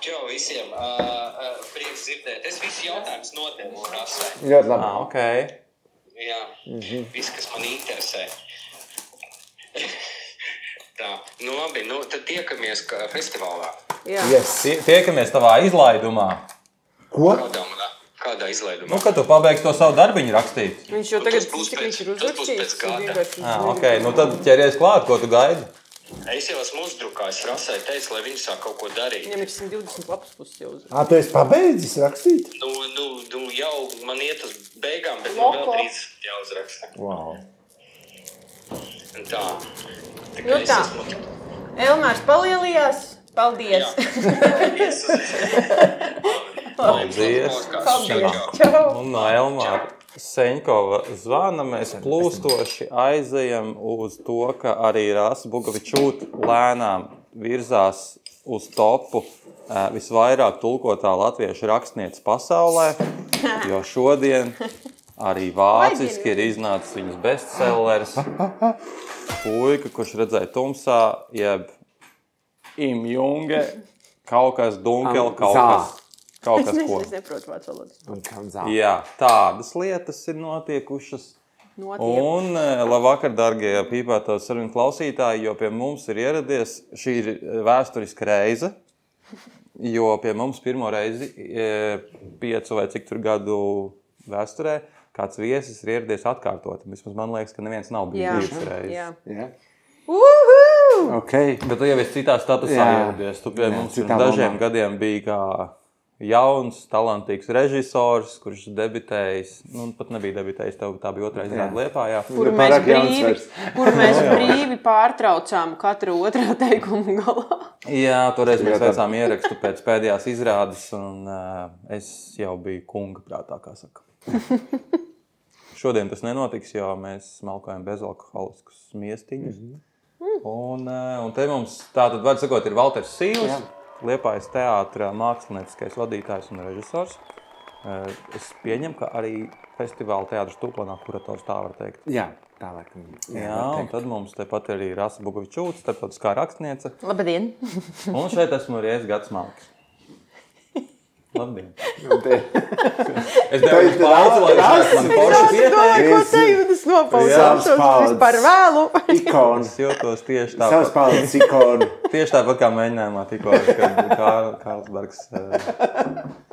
Čau visiem. Prieks dzirdēt. Es visu jautājums nodevu Rasai. Ļoti labi. Okay. Jā, viss, kas man interesē. Tā, nu labi, nu tad tiekamies festivālā. Jā. Yes. Tiekamies tavā izlaidumā. Ko? Kādā izlaidumā? Nu, kad tu pabeigsi to savu darbiņu rakstīt. Viņš jau tagad būs cik viņš ir tas būs pēc uzrakstīts. gada. Okay. Nu tad ķeries klāt, ko tu gaidi? Es jau esmu uzdrukājis Rasai, teicu, lai viņš sāk kaut ko darīt. Viņam ir 120 lapas puses jau uzrakstīt. Tu esi pabeidzis rakstīt? Nu jau man iet uz beigām, bet Loko. vēl drīz jāuzraksta. Wow. Tā. Nu tā. Elmārs palielījās. Paldies. Paldies. Paldies. Čau. Un no Elmāra Seņkova zvana mēs plūstoši aizejam uz to, ka arī Rasa Bugavičūte lēnām virzās uz topu visvairāk tulkotā latviešu rakstniece pasaulē, jo šodien arī vāciski ir iznācis viņas bestsellers Puika, kurš redzēja tumsā, jeb Im Junge, kaut kas dunkel, kaut kas ko. Es neprotu vācu valodu. Jā, tādas lietas ir notiekušas. Un labvakar, dargie pīpēto sarunu klausītāji, jo pie mums ir ieradies, šī ir vēsturiska reize, jo pie mums pirmo reizi 5 vai cik tur gadu vēsturē kāds viesis ir ieradies atkārtot. Vismaz man liekas, ka neviens nav bijis reizi. Jā. Okay. Bet tu jau esi citā statusā ieradies. Tu pie mums pirms dažiem gadiem biji kā jauns, talantīgs režisors, kurš debitējis, nu pat nebija debitējis, tev tā bija otrā izrāde Liepājā. Kur mēs brīvi pārtraucām katru otrā teikumu galā. Jā, toreiz mēs veicām ierakstu pēc pēdējās izrādes, un es jau biju kunga prātā, kā saka. Šodien tas nenotiks, jo mēs smalkojam bezalkoholiskus miestiņus. Un te mums, tātad, var sakot, ir Valters Sīlis, Liepājas teātra mākslinieckais vadītājs un režisors. Es pieņemu, ka arī festivāla teātras tūplānā kurators, tā var teikt. Jā, tā laikam. Jā, un tad mums tepat arī Rasa Bugavičūte, starptautiskā rakstniece. Labdien! Un šeit esmu arī Gads Malks. Labdien! Es devu pauzi, lai jūs man forši pieteikt. Ko te jūtas nopauzās? Vispār vēlu. Ikons. Es jūtos tieši Savas tāpat. paudzes ikonu. Tieši tāpat kā mēģinājumā tikko, kad Kārlsbergs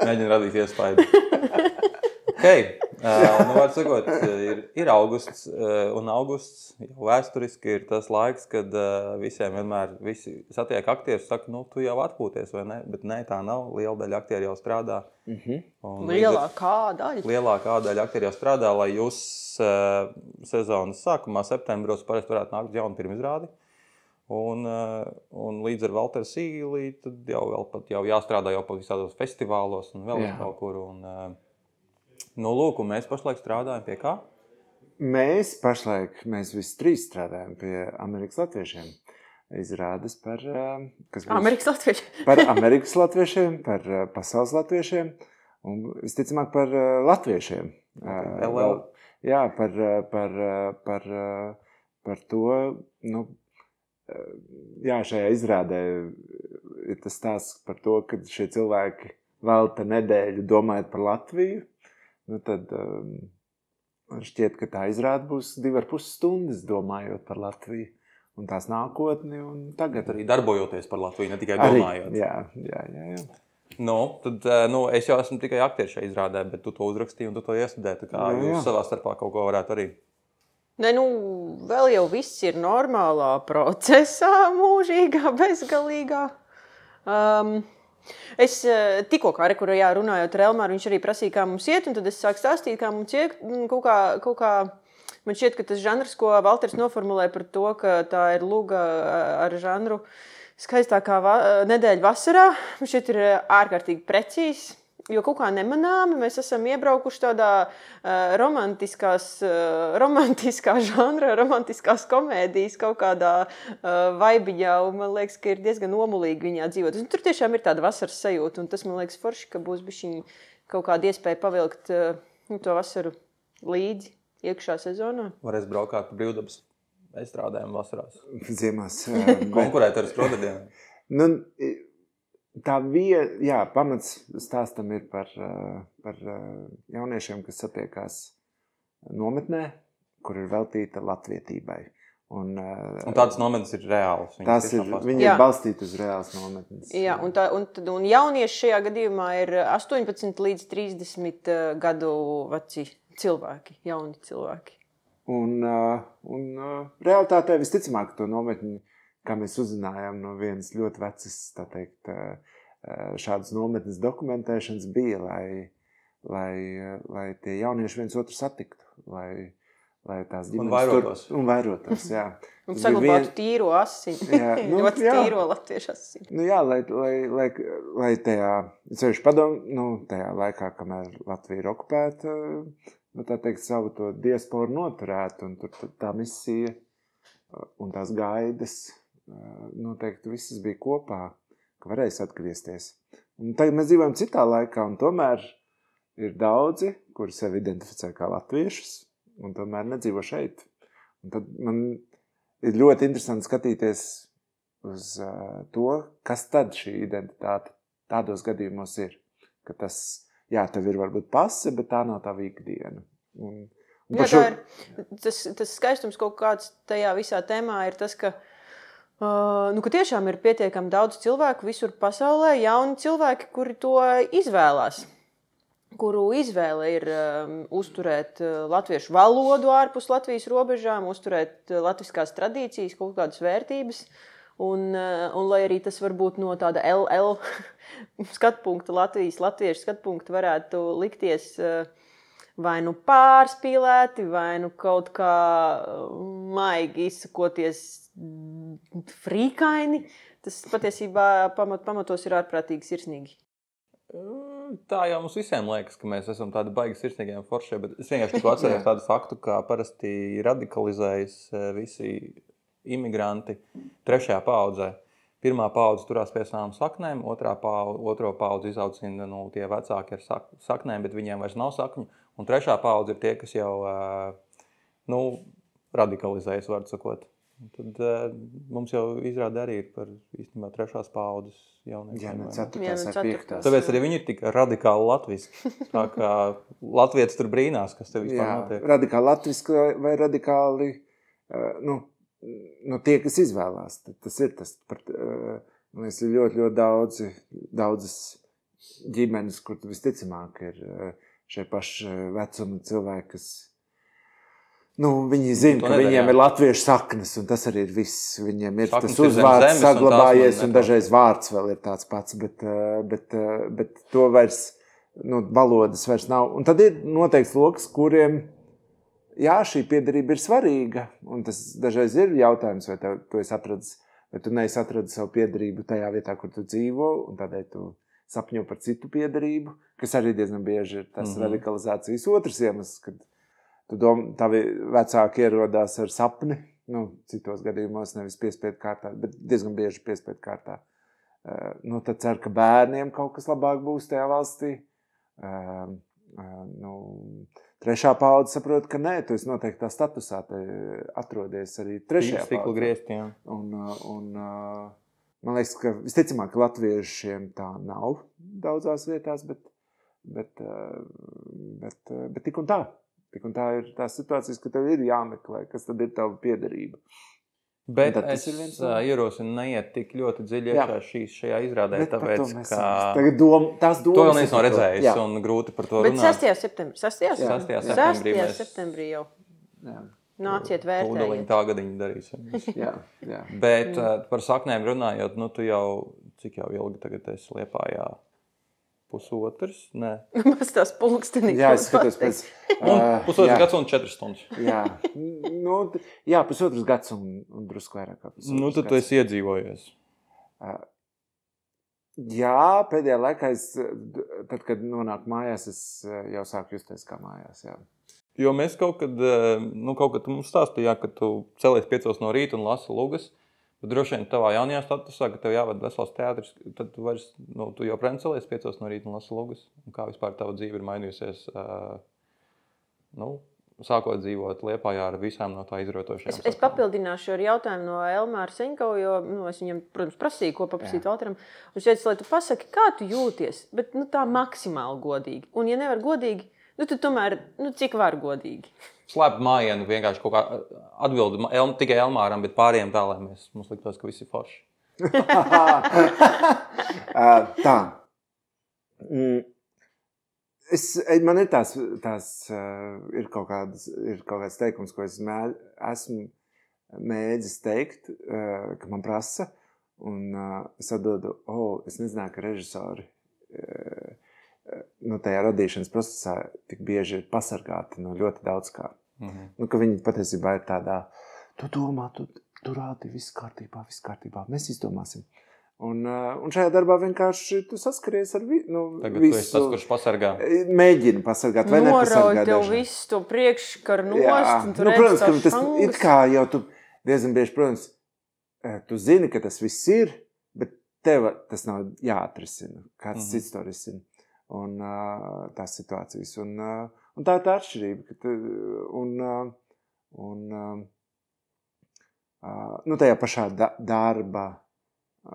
mēģina radīt iespaidu. Nu, var sakot, ir augusts, un augusts jau vēsturiski ir tas laiks, kad visiem vienmēr visi satiek aktierus, saka, nu, tu jau atpūties, vai ne? Bet ne, tā nav, liela daļa aktieri jau strādā. Lielākā daļa. Lielākā daļa aktieri jau strādā, lai jūs sezonas sākumā, septembros, parasti varētu nākt jaunu pirmizrādi. Un līdz ar Valteru Sīli, tad jau jāstrādā jau pat visādos festivālos un vēl kaut kur. Nu, lūk, un mēs pašlaik strādājam pie kā? Mēs visi trīs strādājam pie Amerikas latviešiem. Izrādes par... Amerikas latviešiem? Par Amerikas latviešiem, par pasaules latviešiem un visticamāk par latviešiem. Jā, par to, nu, jā, šajā izrādē ir tas stāsts par to, ka šie cilvēki velta nedēļu domājot par Latviju. Nu, tad šķiet, ka tā izrāde būs 2,5 stundas domājot par Latviju un tās nākotni un tagad. Arī darbojoties par Latviju, ne tikai domājot. Jā. Nu, tad es jau esmu tikai aktieris šajā izrādē, bet tu to uzrakstīji un tu to iestudēji, tā kā jūs savā starpā kaut ko varētu arī. Ne, nu, vēl jau viss ir normālā procesā, mūžīgā, bezgalīgā. Es tikko kā runājot ar Elmāru, viņš arī prasīja, kā mums iet, un tad es sāku stāstīt, kā mums iet, kaut kā man šķiet, ka tas žanrs, ko Valters noformulē par to, ka tā ir luga ar žanru skaistākā nedēļa vasarā, man šķiet ir ārkārtīgi precīzs, jo kaut kā nemanāmi mēs esam iebraukuši tādā romantiskā žanra, romantiskās komēdijas kaut kādā vaibiņā, un man liekas, ka ir diezgan omulīgi viņā dzīvot. Un tur tiešām ir tāda vasaras sajūta, un tas man liekas forši, ka būs bišķiņ kaut kāda iespēja pavilkt to vasaru līdzi iekšā sezonā. Varēs braukāt pa brīvdabas estrādēm vasarās. Ziemās. Konkurēt ar skrodadiem. Nu, pamats stāstam ir par jauniešiem, kas satiekās nometnē, kur ir veltīta latvietībai. Un tādas nometnes ir reālas. Viņi ir balstīti uz reālas nometnes. Jā, un jaunieši šajā gadījumā ir 18 līdz 30 gadu veci cilvēki, jauni cilvēki. Un realitātē visticamāk to nometni, kā mēs uzzinājām no vienas ļoti vecas, tā teikt, šādas nometnes dokumentēšanas bija, lai tie jaunieši viens otru satiktu, lai tās ģimenes un vairotos, jā. Un saglabātu tīro asini, ļoti tīro latviešu asini. Lai tajā, ceļš padomu, tajā laikā, kamēr Latvija ir okupēta, tā teikt, savu to diasporu noturētu, un tur tā misija un tās gaidas noteikti visas bija kopā, ka varēs atgriezties. Un tagad mēs dzīvojam citā laikā, un tomēr ir daudzi, kuri sevi identificē kā latviešus, un tomēr nedzīvo šeit. Un tad man ir ļoti interesanti skatīties uz to, kas tad šī identitāte tādos gadījumos ir. Ka tas, tev ir varbūt pase, bet tā nav tava ikdiena. Tas skaistums kaut kāds tajā visā tēmā ir tas, ka ka tiešām ir pietiekami daudz cilvēku visur pasaulē, jauni cilvēki, kuri to izvēlās. Kuru izvēle ir uzturēt latviešu valodu ārpus Latvijas robežām, uzturēt latviskās tradīcijas, kaut kādas vērtības. Un lai arī tas varbūt no tāda LL skatpunkta, latviešu skatpunkta varētu likties vai nu pārspīlēti, vai nu kaut kā maigi izsakoties frīkaini, tas patiesībā pamatos ir ārprātīgi sirsnīgi. Tā jau mums visiem liekas, ka mēs esam tādi baigi sirsnīgiem foršie, bet es vienkārši tikko atceros tādu faktu, kā parasti radikalizējas visi imigranti trešajā paudzē. Pirmā paudze turās pie savām saknēm, otro paudze izaucina tie vecāki ar saknēm, bet viņiem vairs nav sakņu, un trešā paudze ir tie, kas jau radikalizējas, var sakot. Tad mums jau izrāda arī ir par īstenībā trešās paudzes jauniešiem. Tāpēc arī viņi ir tik radikāli latviski. Tā kā latvietis tur brīnās, kas te vispār notiek. Radikāli latviski vai radikāli, tie, kas izvēlās. Tas ir tas. Man liekas, ir ļoti, ļoti daudzas ģimenes, kur visticamāk ir šie paši vecuma cilvēki, kas viņi zina, ka viņiem ir latviešu saknes, un tas arī ir viss. Viņiem ir saknes tas uzvārds saglabājies, un dažreiz vārds vēl ir tāds pats, bet to vairs, valodas vairs nav. Un tad ir noteikts loks, kuriem, šī piederība ir svarīga, un tas dažreiz ir jautājums, vai tu esi atradis, vai tu neesi atradis savu piederību tajā vietā, kur tu dzīvo, un tādēļ tu sapņo par citu piederību, kas arī diezgan bieži ir tas radikalizācijas otrs iemesls, kad tavi vecāki ierodās ar sapni, citos gadījumos nevis piespiedu kārtā, bet diezgan bieži piespiedu kārtā. Tad cer, ka bērniem kaut kas labāk būs tajā valstī. Trešā paudze saprot, ka nē, tu esi noteiktā statusā, te atrodies arī trešajā paudzē. Un man liekas, ka visticamāk, ka latviešiem tā nav daudzās vietās, bet tik un tā. Un tā ir tās situācijas, ka tev ir jāmeklē, kas tad ir tava piederība. Bet es ierosinu neiet tik ļoti dziļi iekšā šajā izrādē, tāpēc, ka tās domas to vēl neviens nav redzējis un grūti par to runāt. Bet 6. septembrī jau. Nāciet vērtējiet. Tūdaliņ tā gadiņu darīsim. Bet par saknēm runājot, tu jau, cik jau ilgi tagad esi Liepājā? Pusotrs? Nē. Mas tās pulkstenīgi. Jā, es skatos pēc... Pusotrs gads un 4 stundas. Pusotrs gads un drusku vairāk kā pusotrs gads. Tad tu esi iedzīvojies. Pēdējā laikā tad, kad nonāku mājās, es jau sāku justies kā mājās, Jo mēs kaut kad tu mums stāstīji, ka tu celies 5 no rīta un lasi lugas, bet droši vien tavā jaunajā statusā, ka tev jāved vesels teātris, tad tu vairs, tu joprojām celies 5 no rīta un lasi lugas. Un kā vispār tava dzīve ir mainījusies, sākot dzīvot Liepājā ar visām no tā izrotošajām. Es papildināšu ar jautājumu no Elmāra Seņkova, jo es viņam, protams, prasīju, ko paprasīt Valteram. Un šeit, lai tu pasaki, kā tu jūties, bet tā maksimāli godīgi. Un, ja nevar godīgi, tad tomēr, cik var godīgi? Slēpt mājienu vienkārši kaut kā atbildi tikai Elmāram, bet pārējiem tā, lai mums liktos, ka visi ir forši. Tā. Man ir ir kaut kāds teikums, ko es esmu mēdzis teikt, ka man prasa, un es atbildu, es nezināju, ka režisori tajā radīšanas procesā tik bieži ir pasargāti no ļoti daudz kā. Ka viņi patiesībā ir tādā, tu domā, tu rādi, viss kārtībā, mēs izdomāsim. Un šajā darbā vienkārši tu saskaries ar Tagad visu. Tu esi tas, kurš pasargā. Mēģina pasargāt vai nepasargāt. Norauj tev visu to priekškaru nost, un tu redz protams, tās tas šangas. it kā jau tu diezgan bieži, protams, tu zini, ka tas viss ir, bet tev tas nav jāatrisina. Kāds cits to risina. Un tās situācijas. Un tā ir tā atšķirība. Tajā pašā darba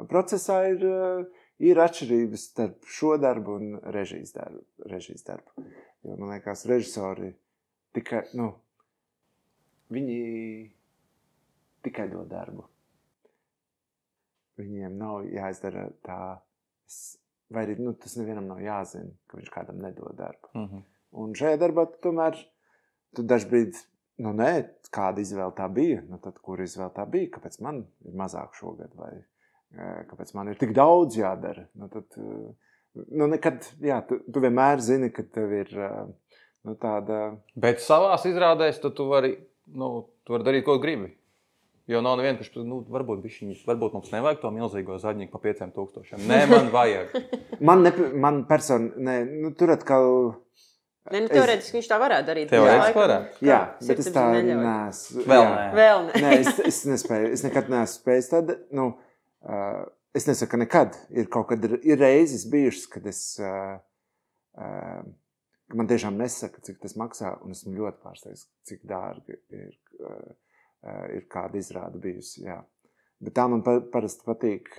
procesā ir atšķirības starp šo darbu un režijas darbu. Jo, man liekas, režisori tikai, viņi tikai dod darbu. Viņiem nav jāizdara tā, vai arī tas nevienam nav jāzina, ka viņš kādam nedod darbu. Un šajā darbā tomēr tu dažbrīd, kāda izvēle tā bija, tad kur izvēle tā bija, kāpēc man ir mazāk šogad, vai kāpēc man ir tik daudz jādara. Nekad, tu vienmēr zini, ka tev ir tāda... Bet savās izrādēs tu vari darīt, ko gribi. Jo nav neviena, kurš, varbūt mums nevajag to milzīgo zaļņiku pa 5000. Nē, man vajag. Man tur atkal... Teorētiski viņš tā varētu darīt. Teorētiski varētu. Jā, bet es tā neesmu. Vēl nē. Nē, es nespēju. Es nekad neesmu spējis tāda. Es nesaku, ka nekad. Ir kaut kad ir reizes bijušas, kad man tiešām nesaka, cik tas maksā, un esmu ļoti pārsteigts, cik dārgi ir kāda izrāda bijusi. Jā. Bet tā man parasti patīk...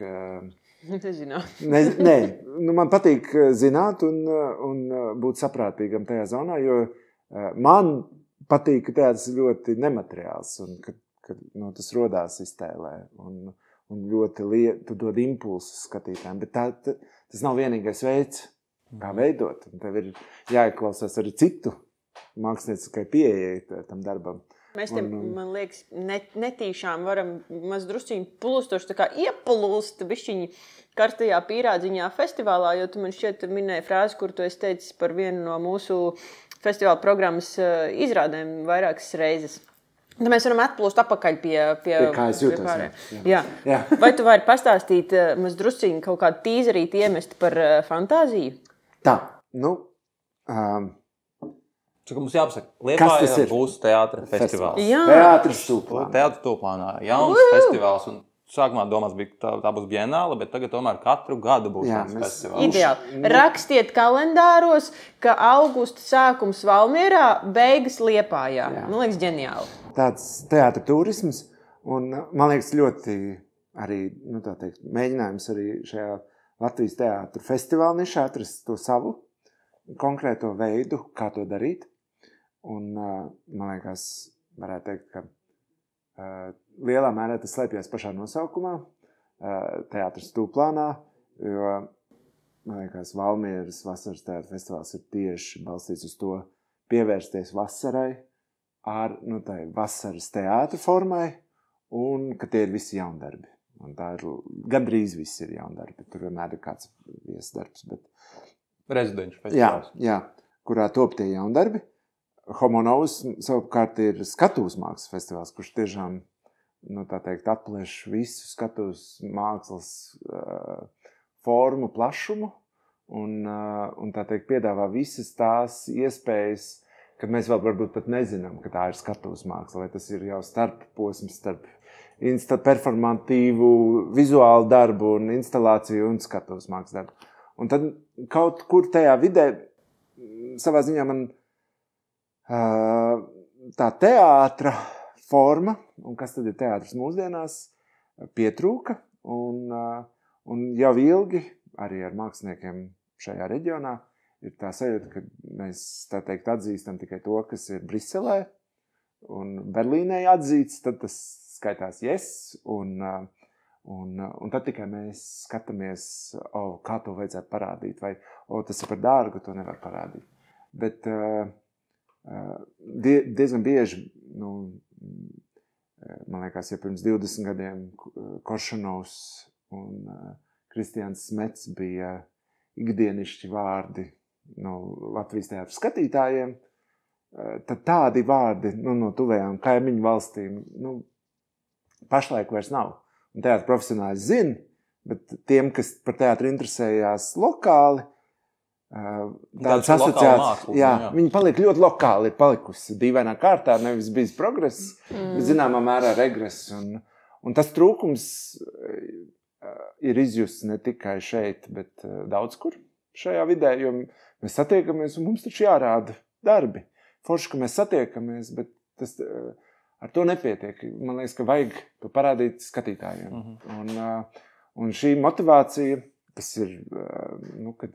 Nē, man patīk zināt un būt saprātīgam tajā zonā, jo man patīk, ka teātris ir ļoti nemateriāls un ka tas rodās iztēlē un ļoti tu dod impulsus skatītājiem, bet tas nav vienīgais veids, kā veidot. Un tev ir jāieklausās arī citu mākslinieciskai pieejai tam darbam. Mēs te, man liekas, netīšām varam maz drusciņi plūstoši tā kā iepulūst bišķiņi karstajā pīrādziņā festivālā, jo tu man šķiet minēji frāzi, kur tu esi teicis par vienu no mūsu festivāla programmas izrādēm vairākas reizes. Tad mēs varam atplūst apakaļ pie kā es jūtos. Jā. Vai tu vari pastāstīt maz drusciņi kaut kādu tīzerīt iemest par fantāziju? Tā, Mums jāpasaka, Liepājā būs teātra festivāls. Teātris Tūplānā. Teātris Tūplānā. Jauns festivāls. Un sākumā domās bija, tā būs bienāle, bet tagad tomēr katru gadu būs festivāls. Ideāli. Rakstiet kalendāros, ka augusta sākums Valmierā, beigas Liepājā. Man liekas, ģeniāli. Tāds teātra turisms. Un man liekas ļoti arī, mēģinājums arī šajā Latvijas teātra festivāla nišā atrast to savu konkrēto veidu, kā to darīt. Un man liekas, varētu teikt, ka lielā mērā tas slēpjas pašā nosaukumā, teātris Tūplānā, jo, man liekas, Valmieras vasaras teātra festivāls ir tieši balstīts uz to pievērsties vasarai ar, tai vasaras teātra formai, un ka tie ir visi jaundarbi. Un tā ir, gandrīz visi ir jaundarbi, tur vienmēr ir kāds viesdarbs, bet... Rezidenču festivāls. Jā, kurā top tie jaundarbi. Homo Novus savukārt ir skatūs mākslas festivāls, kurš tiešām, atplēš visu skatūs mākslas formu, plašumu un piedāvā visas tās iespējas, kad mēs vēl varbūt pat nezinām, ka tā ir skatūs māksla, vai tas ir jau starposms starp performatīvu vizuālu darbu un instalāciju un skatūs mākslas darbu. Un tad kaut kur tajā vidē savā ziņā man tā teātra forma, un kas tad ir teātris mūsdienās, pietrūka, un jau ilgi arī ar māksliniekiem šajā reģionā ir tā sajūta, ka mēs, tā teikt, atzīstam tikai to, kas ir Briselē, un Berlīnē atzīts, tad tas skaitās yes, un tad tikai mēs skatāmies, kā to vajadzētu parādīt, vai tas ir par dārgu, to nevar parādīt. Bet diezgan bieži, man liekas, ja pirms 20 gadiem Koršanovs un Kristians Smets bija ikdienišķi vārdi Latvijas teātra skatītājiem, tad tādi vārdi no tuvējām kaimiņu valstīm pašlaik vairs nav. Un teātra profesionāli zina, bet tiem, kas par teātru interesējās lokāli, tādas asociācijas, viņi paliek ļoti lokāli, ir palikusi dīvainā kārtā, nevis bijis progress, bet zināmā mērā regress. Un tas trūkums ir izjusts ne tikai šeit, bet daudz kur šajā vidē, jo mēs satiekamies un mums taču jārāda darbi. Forši, ka mēs satiekamies, bet tas ar to nepietiek. Man liekas, ka vajag to parādīt skatītājiem. Un šī motivācija, kas ir, kad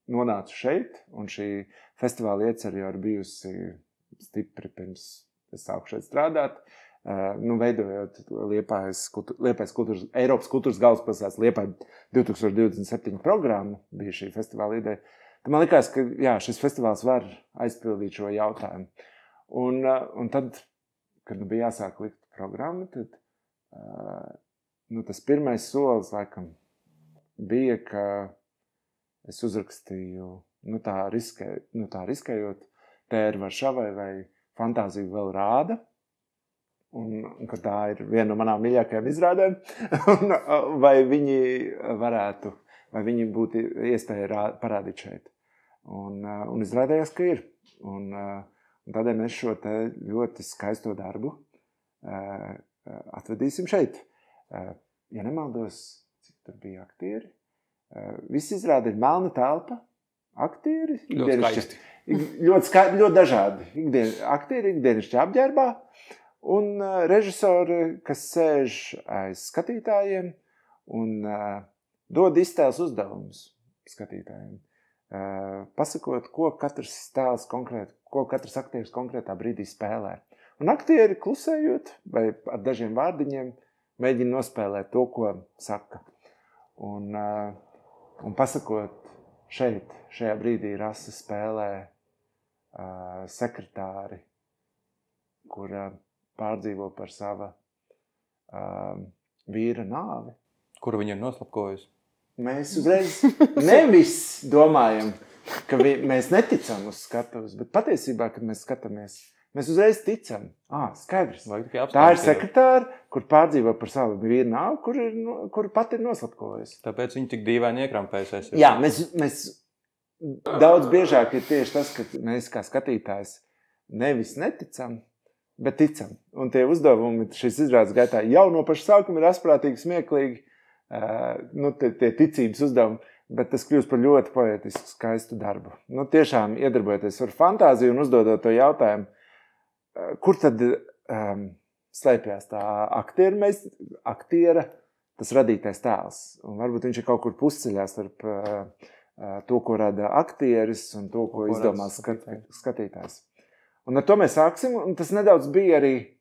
nonāca šeit, un šī festivāla iecer jau ir bijusi stipri pirms es sāku šeit strādāt, veidojot Liepājas Eiropas kultūras galvaspilsētas Liepāja 2027 programmu, bija šī festivāla ideja. Tad man likās, ka šis festivāls var aizpildīt šo jautājumu. Un tad, kad bija jāsāk likt programmu, tad tas pirmais solis, laikam, bija, ka es uzrakstīju, tā riskējot, Tēri Varšavai vai Fantāziju vēl rāda, un ka tā ir viena no manām mīļākajām izrādēm, vai viņi būtu iespēja parādīt šeit. Un izrādījās, ka ir. Un tādēļ mēs šo te ļoti skaisto darbu atvedīsim šeit. Ja nemaldos, cik tur bija aktieri, visi izrāda ir melna telpa, aktieri, ļoti dažādi. Aktieri ikdienišķi apģērbā, un režisori, kas sēž aiz skatītājiem un dod iztēles uzdevumus skatītājiem. Pasakot, ko katrs tēls ko katrs aktieris konkrētā brīdī spēlē. Un aktieri klusējot vai ar dažiem vārdiņiem mēģina nospēlēt to, ko saka. Un pasakot, šajā brīdī Rasa spēlē sekretāri, kura pārdzīvo par sava vīra nāvi. Kuru viņa ir noslapkojusi? Mēs uzreiz nevis domājam, ka mēs neticam uz skatuves, bet patiesībā, kad mēs skatāmies, mēs uzreiz ticam. Skaidrs. Tā ir sekretāra, kur pārdzīvo par savu vīru nāvi, kur pat ir noslapkojusi. Tāpēc viņi tik dīvaini iekrampēsies. Jā, mēs daudz biežāk ir tieši tas, ka mēs kā skatītājs nevis neticam, bet ticam. Un tie uzdevumi šīs izrādes gaitā jau no paša sākuma ir asprātīgi, smieklīgi, tie ticības uzdevumi, bet tas kļūst par ļoti poetisku, skaistu darbu. Tiešām iedarbojoties ar fantāziju un uzdodot to jautājumu, kur tad slēpjās tā aktiera, tas radītais tēls. Un varbūt viņš ir kaut kur pusceļā starp to, ko rada aktieris un to, ko izdomā skatītājs. Un ar to mēs sāksim, un tas nedaudz bija arī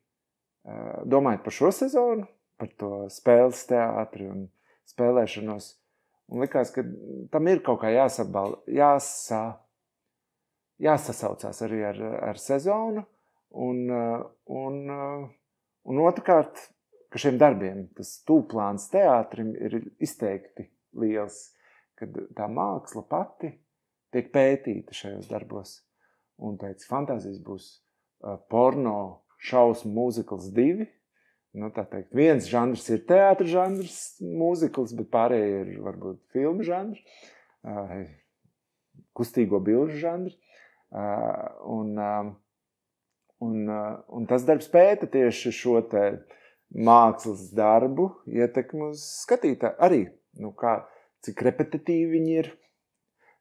domājot par šo sezonu, par to spēles teātri un spēlēšanos. Un likās, ka tam ir kaut kā jāsasaucās arī ar sezonu. Un otrkārt, ka šiem darbiem tas tūplāns teātrim ir izteikti liels, kad tā māksla pati tiek pētīta šajos darbos. Un pēc fantāzijas būs porno šausmu mūzikls 2. Tā teikt, viens žanrs ir teātra žanrs, mūzikls, bet pārējie ir varbūt filmu žanrs, kustīgo bilžu žanrs. Un tas darbs pēta tieši šo te mākslas darbu ietekmi uz skatītāju. Arī, cik repetitīvi viņi ir,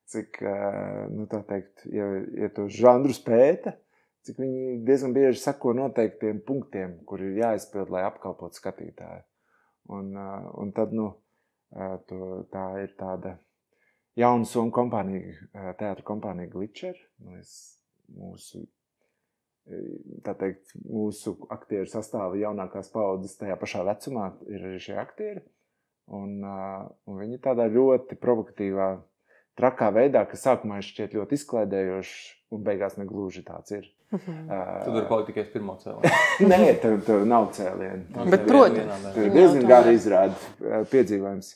cik, tā teikt, ja tos žanrus pēta, cik viņi diezgan bieži sako noteiktiem punktiem, kur ir jāizpild, lai apkalpotu skatītāju. Un tad, tā ir tāda jauna somu kompānija, teātra kompānija Glitcher. Mūsu aktieru sastāva jaunākās paudzes tajā pašā vecumā ir arī šie aktieri. Un viņi tādā ļoti provokatīvā, trakā veidā, kas sākumā šķiet ļoti izklaidējoši un beigās negluži tāds ir. Tu tur palikt tikai pirmo cēlienu. Nē, tur nav cēlienu. Bet, protams. Tur ir diezgan gara izrāda piedzīvojums.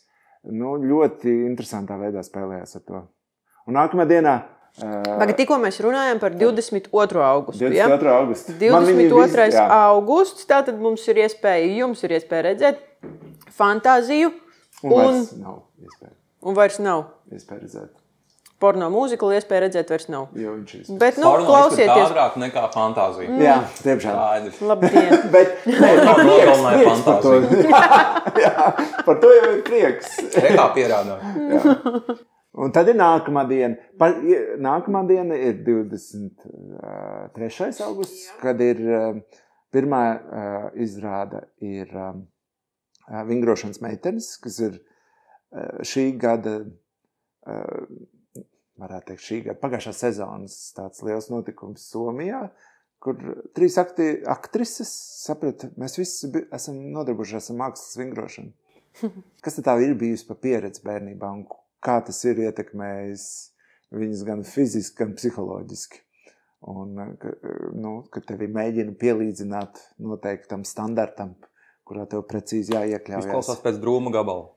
Ļoti interesantā veidā spēlējās ar to. Un nākamā dienā... Tikko mēs runājam par 22. augustu. 22. augustu. 22. augusts, tātad jums ir iespēja redzēt fantāziju. Un vairs nav iespēja. Un vairs nav. Iespēja redzēt. Porno mūziklu iespēja redzēt vairs nav. Jo viņš ir. Bet, Porno klausieties. Ātrāk nekā fantāzija. Jā, tiemžēl. Labdien. Bet, prieks par to. Jā, par to jau ir prieks. Kā pierādāt. Un tad ir nākamā diena. Nākamā diena ir 23. augusts, kad ir pirmā izrāda ir Vingrošanas meitenes, kas ir šī gada, varētu teikt, pagājušā sezonas tāds liels notikums Somijā, kur 3 aktrises, sapratu, mēs visi esam nodarbojušies ar mākslas vingrošanu. Kas tad tā ir bijusi pa pieredzi bērnībā un kā tas ir ietekmējis viņas gan fiziski, gan psiholoģiski. Un, kad tevi mēģina pielīdzināt noteiktam standartam, kurā tev precīzi jāiekļaujas. Izklausās pēc drūma gabala.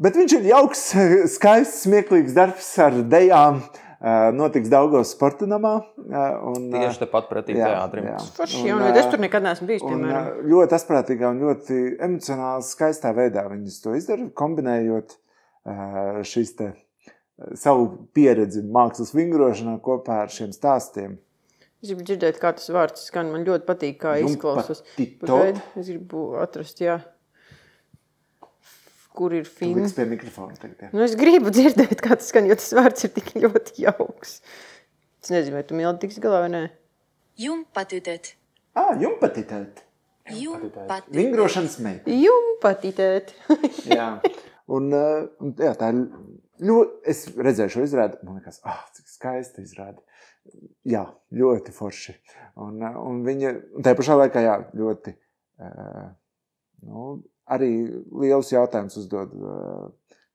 Bet viņš ir jauks, skaists, smieklīgs darbs ar dejām. Notiks Daugavas sporta namā. Tieši tepat pretī teātrim. Es tur nekad neesmu bijis, piemēram. Ļoti asprātīgā un ļoti emocionāli skaistā veidā viņas to izdara, kombinējot šīs te savu pieredzi mākslas vingrošanā kopā ar šiem stāstiem. Es gribu dzirdēt, kā tas vārds skan. Man ļoti patīk, kā izklausās. Es gribu atrast, kur ir fin. Tu liks pie mikrofona tagad, jā. Es gribu dzirdēt, kā tas skan, jo tas vārds ir tik ļoti jauks. Es nezinu, vai tu Mildi tiks galā vai nē? Jumpatitēt. Jumpatitēt. Jumpatitēt. Vingrošanas meita. Jumpatitēt. Jā. Un tā ir ļoti, es redzēju šo izrādi, man liekas, cik skaista izrādi. Jā, ļoti forši. Un viņa, tajā pašā laikā, ļoti, arī liels jautājums uzdod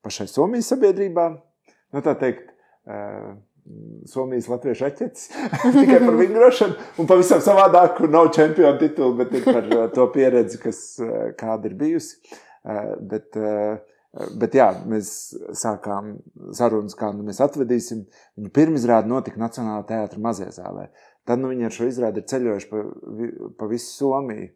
pašai Somijas sabiedrībā. Tā teikt, Somijas latviešu aķetis tikai par vingrošanu un pavisam savādāk, kur nav čempionu titulu, bet ir par to pieredzi, kāda ir bijusi. Bet jā, mēs sākām sarunas, kā mēs atvedīsim. Viņu pirmizrāde notika Nacionālā teātra mazajā zālē. Tad viņi ar šo izrādi ir ceļojuši pa visu Somiju.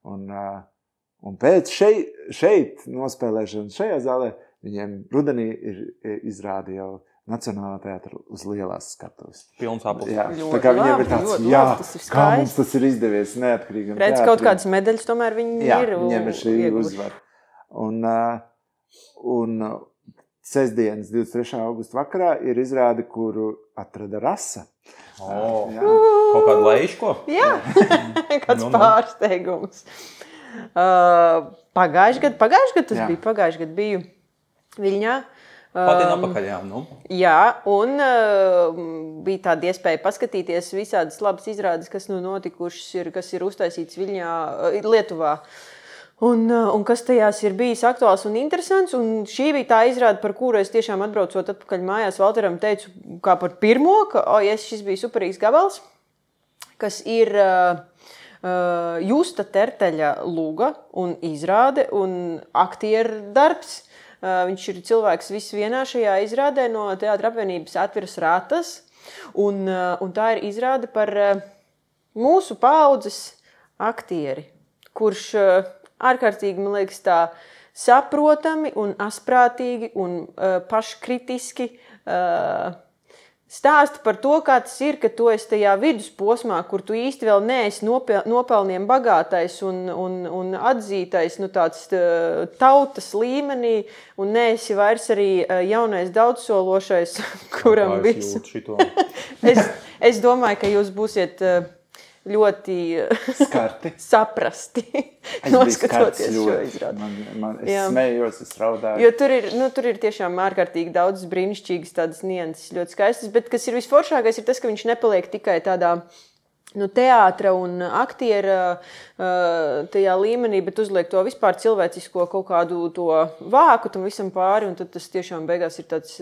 Un pēc šeit nospēlēšanas šajā zālē viņiem rudenī ir izrāde jau Nacionālā teātra uz lielās skatuves. Pilns aplis. Jā, tā kā viņiem ir tāds, kā mums tas ir izdevies neatkarīgam teātrim. Redz, kaut kādas medaļas tomēr viņi ir. Jā, viņiem ir šī uzvara. Un sestdienas 23. augusta vakarā ir izrāde, kuru atrada Rasa. Kaut kādu leiško? Jā, kāds pārsteigums. Pagājuši gadu tas bija. Pagājuši gadu biju Viļņā. Patien apakaļ, jā. Jā, un bija tāda iespēja paskatīties visādas labas izrādes, kas notikušas ir, kas ir uztaisīts Viļņā, Lietuvā. Un kas tajās ir bijis aktuāls un interesants. Un šī bija tā izrāde, par kuru es tiešām atbraucot atpakaļ mājās Valteram teicu, kā par pirmo, ka šis bija superīgs gabals, kas ir Justa Terteļa lūga un izrāde un aktieru darbs. Viņš ir cilvēks viss vienā šajā izrādē no Teātra apvienības Atveras ratas. Un tā ir izrāde par mūsu paaudzes aktieri, kurš ārkārtīgi, man liekas, tā saprotami un asprātīgi un paškritiski stāsta par to, kā tas ir, ka tu esi tajā vidusposmā, kur tu īsti vēl neesi nopelniem bagātais un atzītais tāds tautas līmenī un neesi vairs arī jaunais daudzsološais, kuram visu. Es domāju, ka jūs būsiet ļoti Skarti. saprasti, Es biju skarts noskatoties šo ļoti. izrādi. Es Jā. smējos, es raudāju. Jo tur ir tiešām ārkārtīgi daudz brīnišķīgas tādas nianses, ļoti skaistas, bet kas ir visforšākais, ir tas, ka viņš nepaliek tikai tādā teātra un aktiera tajā līmenī, bet uzliek to vispār cilvēcisko kaut kādu to vāku tam visam pāri, un tad tas tiešām beigās ir tāds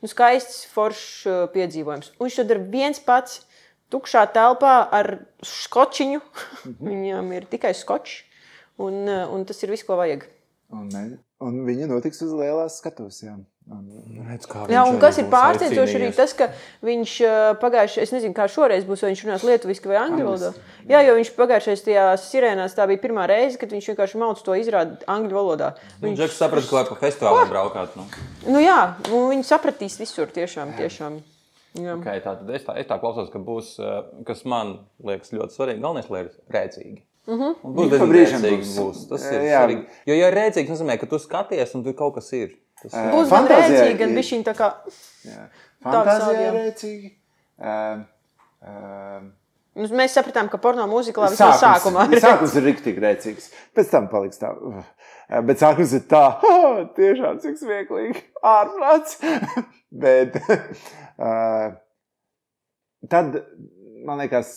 skaists, foršs piedzīvojums. Un viņš to dara viens pats, tukšā telpā ar skočiņu. Viņam ir tikai skočs, un tas ir viss, ko vajag. Un viņa notiks uz lielās skatuves, jā. Jā, un kas ir pārsteidzoši arī tas, ka viņš pagājušajā, es nezinu, kā šoreiz būs, vai viņš runās lietuviski vai angļu valodā. Jā, jo viņš pagājušajās tajās sirēnās, tā bija pirmā reize, kad viņš vienkārši mauc to izrādi angļu valodā. Džeks saprata, ka lai pa festivāliem braukāt. Nu jā, un viņi sapratīs visur tiešām. Jā. Okay, tātad es tā klausos, ka būs, kas man liekas ļoti svarīgi, galvenais liekas rēcīgi. Un būs diezgan rēcīgi būs. Tas ir svarīgi. Jo, ja ir rēcīgi, nozīmē, ka tu skaties un tur kaut kas ir. Būs gan rēcīgi, gan bišķiņ tā kā... Fantāzijā rēcīgi. Mēs sapratām, ka porno mūziklā vismaz sākumā ir. Sākums ir riktīgi rēcīgs. Pēc tam paliks tā. Bet sākums ir tā. Tiešām cik smieklīgi. Ārprāts. Bet tad, man liekas,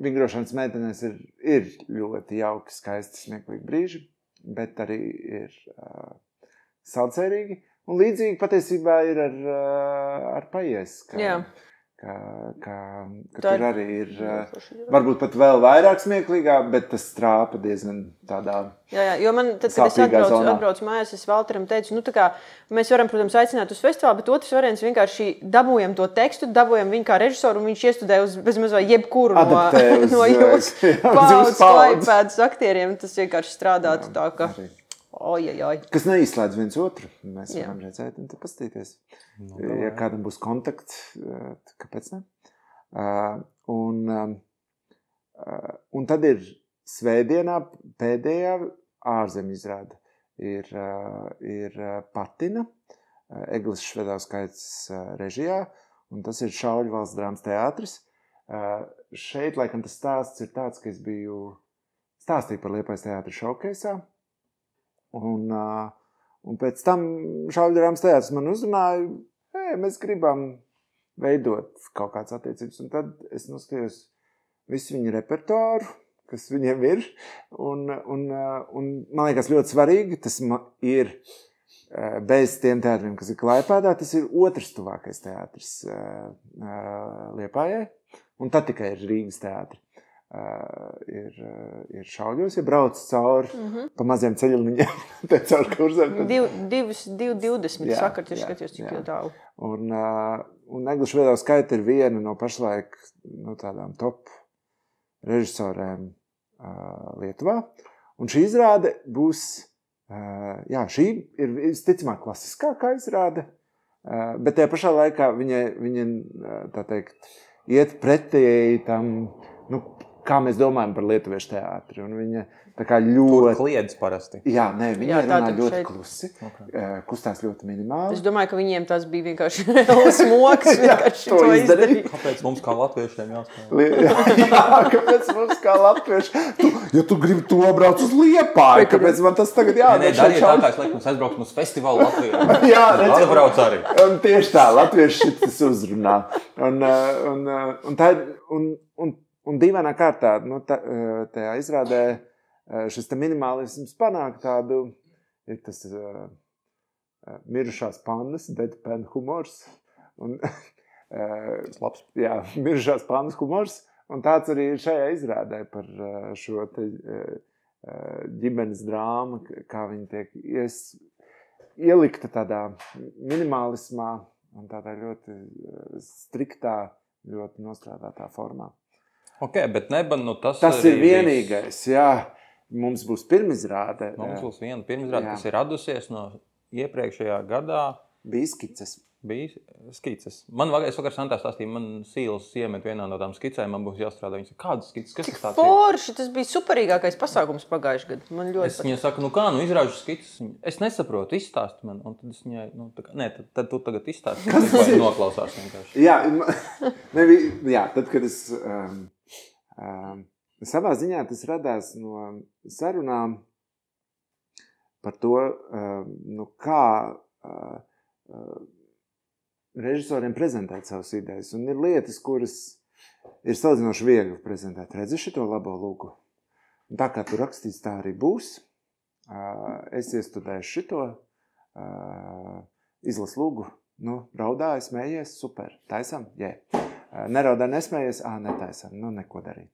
vingrošanas meitenēs ir ļoti jauki, skaisti, smieklīgi brīži, bet arī ir salcerīgi. Un līdzīgi patiesībā ir ar paies, ka tur arī ir varbūt pat vēl vairāk smieklīgā, bet tas trāpa diezgan tādā Jā, jo man, tad, kad es atbraucu mājās, es Valteram teicu, tā kā mēs varam, protams, aicināt uz festivālu, bet otrs variants vienkārši dabūjam to tekstu, dabūjam viņu kā režisoru, un viņš iestudē uz bezmaz vai jebkuru no jūsu paudzes aktieriem. Tas vienkārši strādātu tā, ka... Ojajoj. Kas neizslēdz viens otru. Mēs varam redzēt un te pastīties. Ja kādam būs kontakts, kāpēc ne? Un tad ir svētdienā pēdējā ārzemju izrāde. Ir Patina, Eglis Švedauskaits režijā, un tas ir Šauļu valsts drāmas teātris. Šeit, laikam, tas stāsts ir tāds, ka es biju stāstīju par Liepājas teātra šaukeisā. Un pēc tam Šauļu drāmas teātris man uzrunāja, mēs gribam veidot kaut kādas attiecības. Un tad es noskatījos visu viņu repertuāru, kas viņiem ir. Un man liekas ļoti svarīgi, tas ir bez tiem teātriem, kas ir Klaipēdā, tas ir otrs tuvākais teātris Liepājai. Un tad tikai ir Rīgas teātri. Ir Šauļos, ja brauc cauri pa maziem ceļumiņiem, te caur kurzem. 2.20 sakart, ir skaties, cik jau tālu. Un Eglis Švedauskaita ir viena no pašlaik tādām top režisorēm Lietuvā. Un šī izrāde būs, šī ir visticamāk klasiskākā izrāde, bet tajā pašā laikā viņa tā teikt, iet pretēji tam, kā mēs domājam par lietuviešu teātri. Un viņa tā kā ļoti... Tur kliedz parasti. Jā, nē, viņa runā ļoti klusi, kustās ļoti minimāli. Es domāju, ka viņiem tas bija vienkārši smoks, vienkārši to izdarīt. Kāpēc mums kā latviešiem jāspēlē? Jā, kāpēc mums kā latvieši? Ja tu gribi to brauc uz Liepāju, kāpēc man tas tagad jādara? Nē, dariet tā, es laikam aizbrauksim uz festivālu Latvijā. Jā, atbrauc arī. Un tieši tā, latvieši šitas uzrunā. Un dīvainā kārtā, tajā izrādē šis te minimālisms panāk tādu, ir tas mirušās pannas, deadpan humors. Labs. Jā, mirušās pannas humors. Un tāds arī ir šajā izrādē par šo te ģimenes drāmu, kā viņi tiek ielikta tādā minimalismā un tādā ļoti striktā, ļoti nostrādātā formā. Ok, bet neba, tas ir vienīgais, jā. Mums būs pirmizrāde. Mums būs viena pirmizrāde, kas ir radusies no iepriekšējā gadā. Bija skices. Man es vakar Santā stāstīju, man Sīls iemet vienā no tām skicēm, man būs jāstrādā. Viņa saka, kādas skices? Kas tas tāds ir? Forši, tas bija superīgākais pasākums pagājuši gadu. Man ļoti es viņai saku, izrāžu skices. Es nesaprotu, izstāst man. Un tad es viņai, tad tu tagad izstāsti. Kas tas ir? Noklausās vienkārši. Jā, tad, kad es Savā ziņā tas radās no sarunām par to, kā režisoriem prezentēt savas idejas. Un ir lietas, kuras ir salīdzinoši viegli prezentēt. Redzi šito labo lūgu? Un tā kā tu rakstīsi, tā arī būs. Es iestudēšu šito, izlas lūgu, raudāju, smējies, super, taisam, jē. Neraudā, nesmējies, netaisam, neko darīt.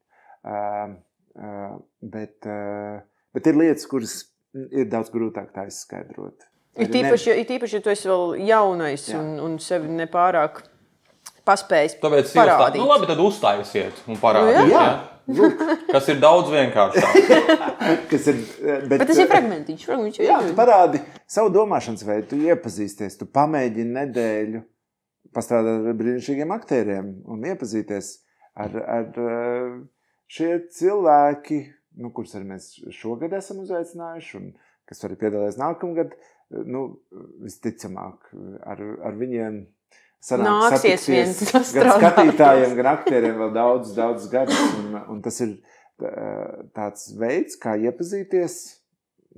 Bet ir lietas, kuras ir daudz grūtāk tā izskaidrot. Ir tīpaši, ja tu esi vēl jaunais un sevi nepārāk paspējis parādīt. Labi, tad uztaisiet un parādīt. Kas ir daudz vienkāršāk. Bet tas ir fragmentiņš. Jā, tu parādi savu domāšanas veidu, tu iepazīsties, tu pamēģini nedēļu pastrādāt ar brīnišķīgiem aktieriem un iepazīties ar šie cilvēki, kurus arī mēs šogad esam uzaicinājuši un kas arī piedalās nākamgad, visticamāk ar viņiem nāksies viens gan skatītājiem, gan aktieriem vēl daudz gadus. Un tas ir tāds veids, kā iepazīties.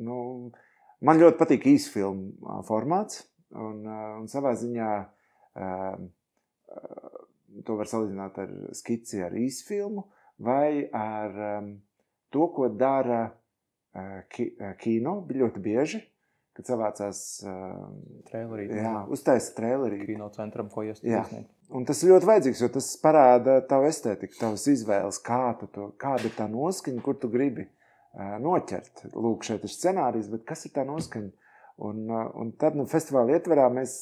Man ļoti patīk īsfilmu formāts. Un savā ziņā to var salīdzināt ar skici ar īsfilmu vai ar to, ko dara kino ļoti bieži. Kad savācās uztaisa trailerī. Kino centram, ko iesniegt. Un tas ir ļoti vajadzīgs, jo tas parāda tavu estētiku, tavas izvēles, kāda ir tā noskaņa, kur tu gribi noķert. Lūk, šeit ir scenārijs, bet kas ir tā noskaņa? Un tad festivāla ietverā mēs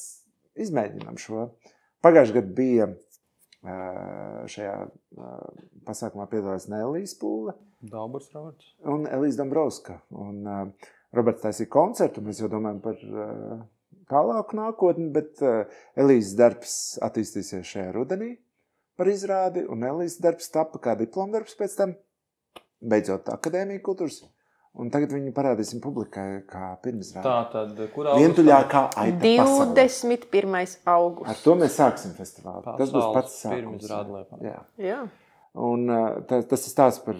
izmēģinām šo. Pagājušajā gadā bija šajā pasākumā piedalās Nelijas Pūle. Dauburs Roberts. Un Elīze Dombrovska. Un Roberts taisīja koncertu, mēs jau domājam par tālāku nākotni, bet Elīzes darbs attīstīsies šajā rudenī par izrādi, un Elīzes darbs tapa kā diplomdarbs pēc tam, beidzot Akadēmija kultūras, un tagad viņu parādīsim publikai kā pirmizrādi. Tātad, kurā vientuļākā aita pasaulē. 21. augusts. Ar to mēs sāksim festivālu. Tas būs pats sākums. Pirmizrādi Liepājā. Jā. Un tas ir stāsts par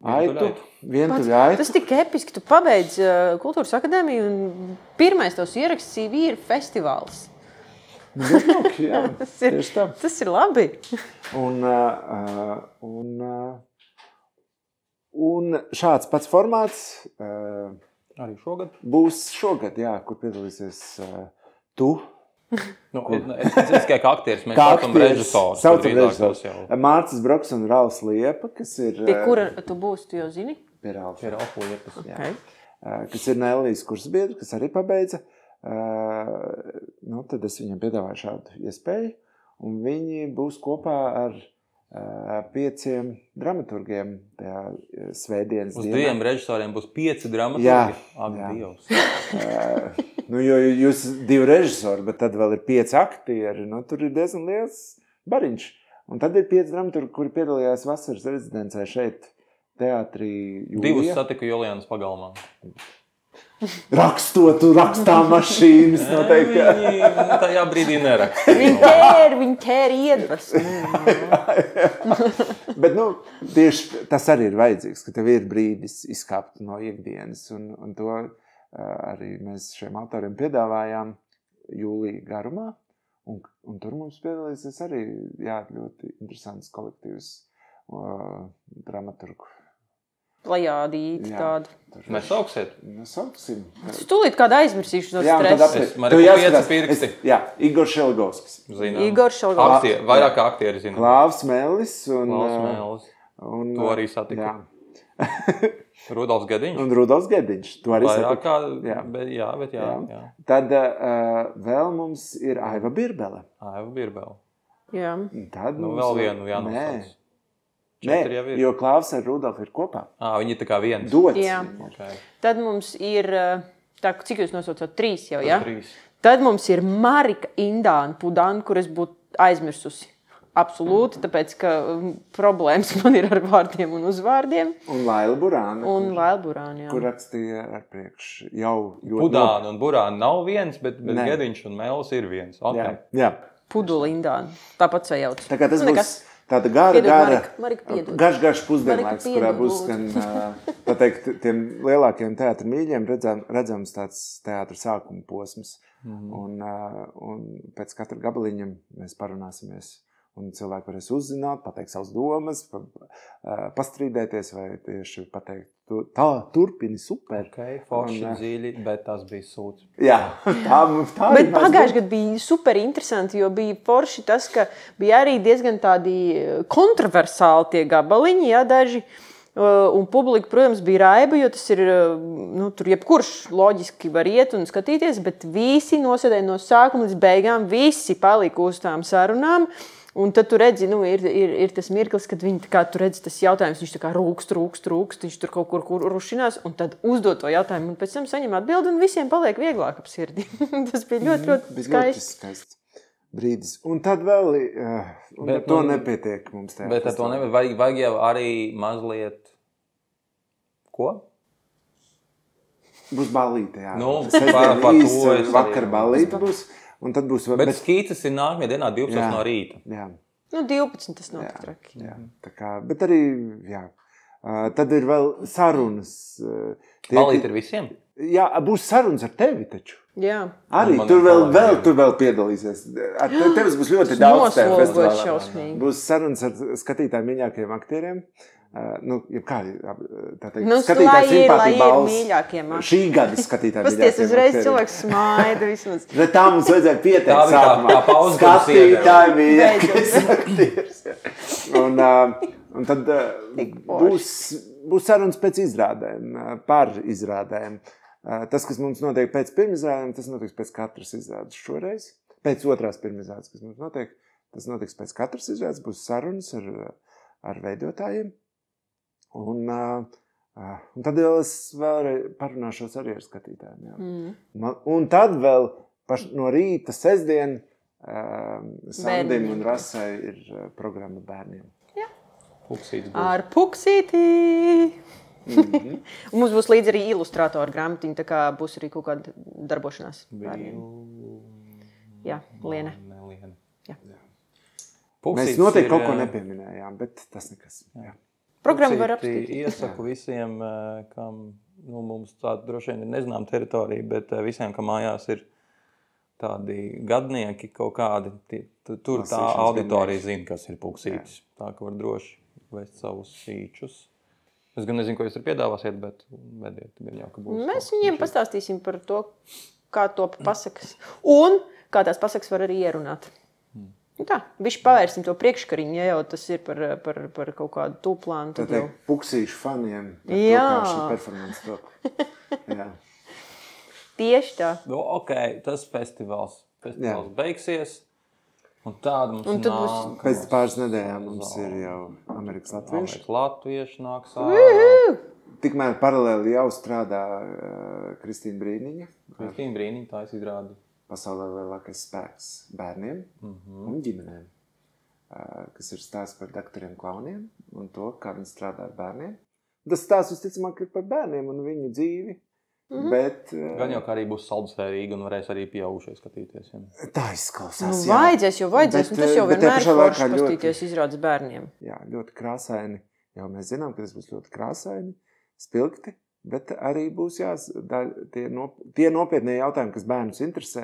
vientuļu aitu. Tas tik episki, tu pabeidz Kultūras akadēmiju un pirmais tavs ieraksts CV ir festivāls. Tas ir labi. Un šāds pats formāts arī šogad būs šogad, kur piedalīsies tu. Es tikai kā aktieris, mēs saucam režisors. Mārcis Broks un Rauls Liepa, kas ir... Pie kura tu būsi, tu jau zini? Pie Rauls Liepas. Okay. Kas ir Nelijas kursbiedri, kas arī pabeidza. Tad es viņam piedāvāju šādu iespēju. Un viņi būs kopā ar 5 dramaturgiem tajā svētdienas dienā. Uz 2 režisoriem būs 5 dramaturgi? Jā. Jo jūs 2 režisori, bet tad vēl ir 5 aktieri. Tur ir diezgan liels bariņš. Un tad ir 5 dramaturgi, kuri piedalījās vasaras rezidencē šeit, teātrī Jūlijā. 2 satiku Julianas pagalmā. Rakstotu, rakstā mašīnas noteikti. Viņi tajā brīdī neraksta. Viņi ķēri iedvesmu. Bet, tieši tas arī ir vajadzīgs, ka tev ir brīdis izkāpt no ikdienas. Un to arī mēs šiem autoriem piedāvājām jūlija garumā. Un tur mums piedalīsies arī ļoti interesants kolektīvs dramaturgu. Plejādīti tādu. Mēs sauksiet? Mēs sauksim. Tūlīt kādu aizmirsīšu no stresa. Man ir 5 pirksti. Igor Šelgovskis. Igor Šelgovskis. Vairāk aktieri zinām. Klāvs Mellis. To arī satiku. Rudolfs Gediņš. Un Rudolfs Gediņš. To arī satiku. Jā. Tad vēl mums ir Aiva Birbele. Jā. Tad mums vēl vienu jānosauc. Nē, jo Klāvs ar Rudolfu ir kopā. Viņi tā kā viens. Dots. Okay. Tad mums ir, cik jūs nosaucot, 3 jau, jā? 3. Tad mums ir Marika Indāna Pudana, kur es būtu aizmirsusi. Absolūti, tāpēc, ka problēmas man ir ar vārdiem un uzvārdiem. Un Laila Burāna. Jā. Kur rakstīja ar priekš jau ļoti... Pudāna un Burāna nav viens, bet Gediņš un Mēls ir viens. Okay. Jā. Pudula Indāna. Tāpat sajauc. Tā kā tas būs tāda gara, Marika, piedod. garš pusdienlaiks, Marika, kurā piedod, būs gan, tā teikt, tiem lielākiem teātra mīļiem redzams tāds teātra sākuma posms. Un pēc katra gabaliņa mēs parunāsimies. Un cilvēki varēs uzzināt, pateikt savas domas, pastrīdēties vai tieši pateikt, tā turpini super. Ok, forši dziļi, bet tas bija sūds. Jā, tā Bet pagājuši gadu bija super interesanti, jo bija forši tas, ka bija arī diezgan tādi kontroversāli tie gabaliņi, jā, daži. Un publika, protams, bija raiba, jo tas ir, tur jebkurš loģiski var iet un skatīties, bet visi nosēdēja no sākuma līdz beigām, visi palika uz tām sarunām. Un tad tu redzi, ir tas mirklis, kad viņi kā tu redzi tas jautājums, viņš tā kā rūkst, viņš tur kaut kur rušinās, un tad uzdod to jautājumu, un pēc tam saņem atbildi, un visiem paliek vieglāk ap sirdi. Tas bija ļoti skaists brīdis. Un tad vēl, bet to nepietiek mums tajā. Bet ar to nepietiek, vajag jau arī mazliet, ko? Būs ballīte, jā. Sestdien vakar ballīte būs. Un tad būs... Bet skītas ir nākamajā dienā 12 no rīta. Jā. 12 tas nav tik traki. Jā, tā kā, bet arī, jā. Tad ir vēl sarunas. Ballīte ir visiem? Jā, būs sarunas ar tevi taču. Jā. Arī tur vēl piedalīsies. Ar tevis būs ļoti daudz tajā festivālā. Būs sarunas ar skatītājiem mīļākajiem aktieriem. Kā tā teikt, skatītāji simpātija balss. Šī gada skatītāji Pasties, uzreiz cilvēks smaida vismaz. Bet tā mums vajadzēja pieteikt sākumā. Skatītāji mīļākais aktieris. Un tad būs sarunas pēc izrādēm, par izrādēm. Tas, kas mums notiek pēc pirmizrādēm, tas notiks pēc katras izrādes šoreiz. Pēc otrās pirmizrādes, kas mums notiek, tas notiks pēc katras izrādes. Būs sarunas ar veidotājiem. Un tad es vēlreiz parunāšos arī ar skatītājiem. Jā. Un tad vēl no rīta sestdien Sandim un Rasai ir programma bērniem. Jā. Puksītis būs. Ar puksīti! Un mums būs līdz arī ilustrātora grāmatiņa, tā kā būs arī kaut kāda darbošanās bērniem. Jā, Liene. Jā. Mēs noteikti kaut ko nepieminējām, bet tas nekas. Jā. Programmu var apskatīt. Iesaku visiem, kam mums tāda droši vien ir nezinām teritorija, bet visiem, kam mājās ir tādi gadnieki kaut kādi, tur tā auditorija zina, kas ir puksītis. Tā, ka var droši vest savus sīčus. Es gan nezinu, ko jūs tur piedāvāsiet, bet vediet, gan jau, ka būs. Mēs viņiem pastāstīsim par to, kā top pasakas. Un kā tās pasakas var arī ierunāt. Tā, bišķi pavērsim to priekškariņu, ja jau tas ir par kaut kādu tūplānu. Tā teikt, puksīšu faniem. Jā. To, kā šī performance top. Jā. Tieši tā. Ok, tas festivāls beigsies. Un tāda mums nāk. Pēc pāris nedēļām mums ir jau Amerikas latvieši. Latvieši nāks ārā. Tikmēr paralēli jau strādā Kristīna Brīniņa. Kristīna Brīniņa, tā es izrādu. Pasaulē lielākais spēks bērniem un ģimenēm, kas ir stāsts par doktoriem klauniem un to, kā viņi strādā ar bērniem. Tas stāsts visticamāk ir par bērniem un viņu dzīvi, bet... Gan jau kā arī būs saldusvērīgi un varēs arī pieaugušie skatīties. Ja? Tā izklausās, jā. Vajadzēs, un tas jau vienmēr forši pastīties izrādes bērniem. Jā, ļoti krāsaini. Jau mēs zinām, ka tas būs ļoti krāsaini, spilgti. Bet arī būs tie nopietnie jautājumi, kas bērnus interesē,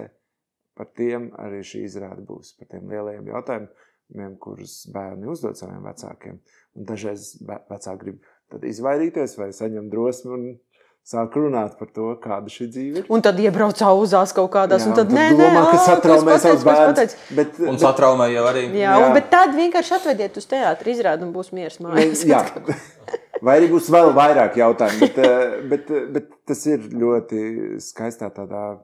par tiem arī šī izrāde būs, par tiem lielajiem jautājumiem, kurus bērni uzdod saviem vecākiem. Un dažreiz vecāki grib tad izvairīties vai saņem drosmi un sāk runāt par to, kāda šī dzīve ir. Un tad iebrauc auzās kaut kādās, un tad domā, ka satraumē savus bērnus. Un satraumē jau arī. Jā, bet tad vienkārši atvediet uz teātri izrādi un būs miers mājās. Jā. Vai arī būs vēl vairāk jautājumu, bet tas ir ļoti skaistā tādā,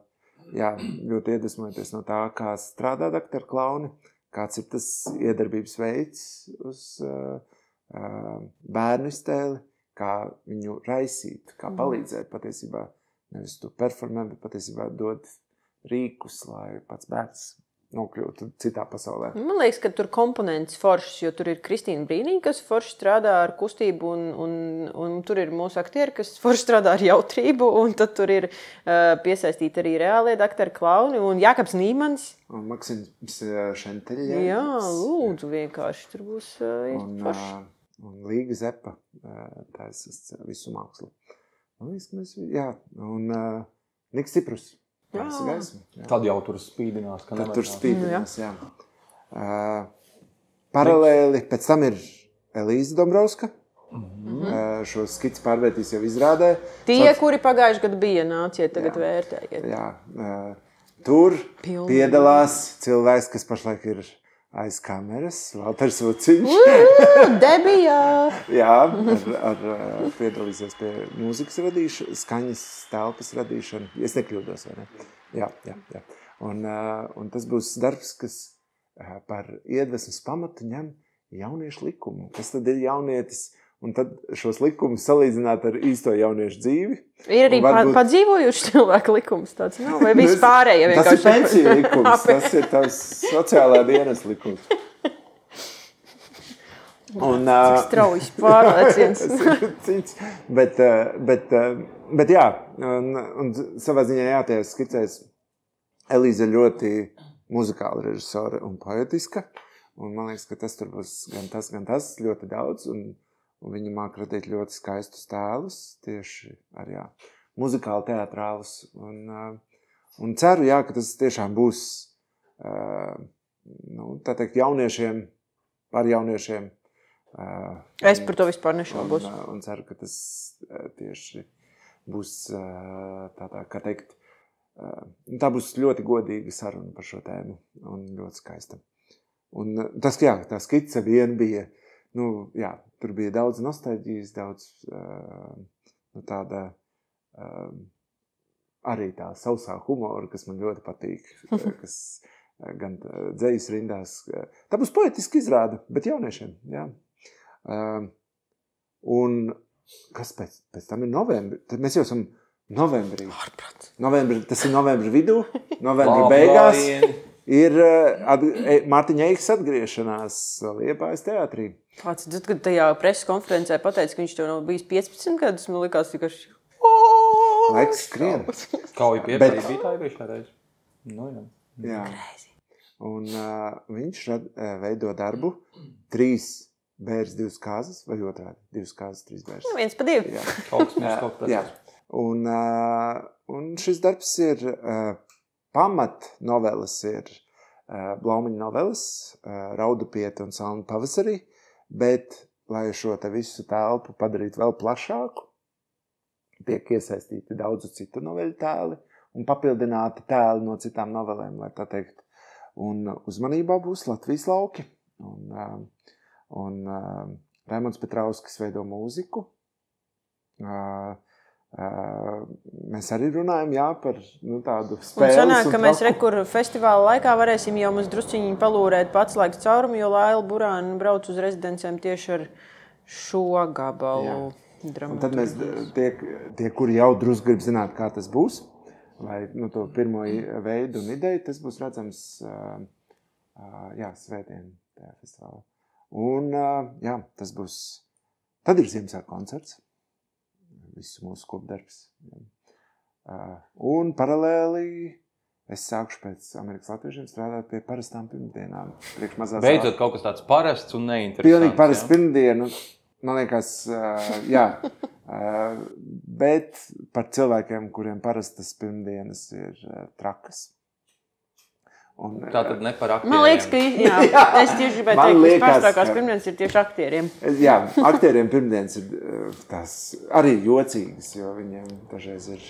jā, ļoti iedvesmojoties no tā, kā strādā doktori klauni, kāds ir tas iedarbības veids uz bērnu iztēli, kā viņu raisīt, kā palīdzēt patiesībā, nevis tu performē, bet patiesībā dod rīkus, lai pats bērns nokļūtu citā pasaulē. Man liekas, ka tur komponents foršs, jo tur ir Kristīna Brīniņa, kas forši strādā ar kustību, un tur ir mūsu aktieri, kas forši strādā ar jautrību, un tad tur ir piesaistīti arī reālie daktari klauni, un Jākaps Nīmans. Un Maksims Šenteļa. Jā, lūdzu, vienkārši tur būs forši. Un Līga Zepa, taisas visu mākslu. Man liekas, ka mēs, jā, un Niks Ciprus. Tad jau tur spīdinās. Tad tur spīdinās, jā. Paralēli, pēc tam ir Elīza Dombrovska. Šo skici pārvērtīs jau izrādē. Tie, kuri pagājuši gadu bija, nāciet tagad vērtējiet. Jā, tur piedalās cilvēks, kas pašlaik ir aiz kameras, Valters Vuciņš. Debijā! Jā, piedalīsies pie mūzikas radīšanas, skaņas telpas radīšana. Es nekļūdos, vai ne? Jā. Un tas būs darbs, kas par iedvesmas pamatu ņem jauniešu likumu. Kas tad ir jaunietis? Un tad šos likumus salīdzināt ar īsto jauniešu dzīvi. Ir arī padzīvojuši cilvēku likums tāds, nav? Vai vispārējie vienkārši? Tas ir pensiju likums, tas ir tavs sociālā dienas likums. Cik strauji pārlieciens. Bet jā, un savā ziņā jā, tajās skicēs Elīza ļoti muzikāla režisora un poetiska. Un man liekas, ka tas tur būs gan tas ļoti daudz, un viņa māk radīt ļoti skaistus tēlus, tieši ar muzikāli teatrālus. Un ceru, ka tas tiešām būs tā teikt, jauniešiem, par jauniešiem. Es par to vispār nešaubos. Un ceru, ka tas tieši būs tā kā teikt, tā būs ļoti godīga saruna par šo tēmu un ļoti skaista. Un tas, tā skica vien bija, tur bija daudz nostalģijas, daudz tāda arī tā sausā humora, kas man ļoti patīk, kas gan dzejas rindās. Tā būs poetiski izrāda, bet jauniešiem, jā. Un kas pēc tam ir novembri? Tad mēs jau esam novembrī. Tas ir novembra vidū, novembra beigās. Ir Mārtiņa Eiks atgriešanās Liepājas teātrī. Kāds, kad tajā preses konferencē pateica, ka viņš tev nav bijis 15 gadus, man likās tikai laiks skrien. Kauja pieprī bija tā iepriekšā reize. Jā. Un viņš veido darbu 3 bērs, 2 kāzas, vai otrādi? 2 kāzas, 3 bērs. 1 pa 2. Jā. Kaut kas. Jā. Un šis darbs ir pamat novelas ir Blaumiņa novelas, Raudupiete un Salma pavasarī, bet, lai šo te visu telpu padarītu vēl plašāku, tiek iesaistīti daudzu citu noveļu tēli un papildināti tēli no citām novelēm, lai tā teikt. Un uzmanībā būs Latvijas lauki. Un Raimonds Petrauskis veido mūziku. Mēs arī runājam, par tādu spēles. Un sanāk, ka mēs rekur festivāla laikā varēsim jau mums drusciņi palūrēt pats laiks caurumu, jo Laila Burāna brauc uz rezidencēm tieši ar šo gabalu. Un tad mēs, tie, kuri jau drusku grib zināt, kā tas būs, vai to pirmo veidu un ideju, tas būs redzams svētdien tajā festivālā. Un tas būs, tad ir Ziemassvētku koncerts. Visu mūsu kopdarbs. Un paralēli es sākšu pēc Amerikas latviešiem strādāt pie parastām pirmdienām. Beidzot kaut kas tāds parasts un neinteresants. Pilnīgi parasts pirmdienu. Man liekas, bet par cilvēkiem, kuriem parastas pirmdienas ir trakas. Tā tad ne par aktieriem. Man liekas, ka es tieši gribēju teikt, ka pārstākās pirmdienas ir tieši aktieriem. Jā, aktieriem pirmdienas ir tās arī jocīgas, jo viņiem dažreiz ir...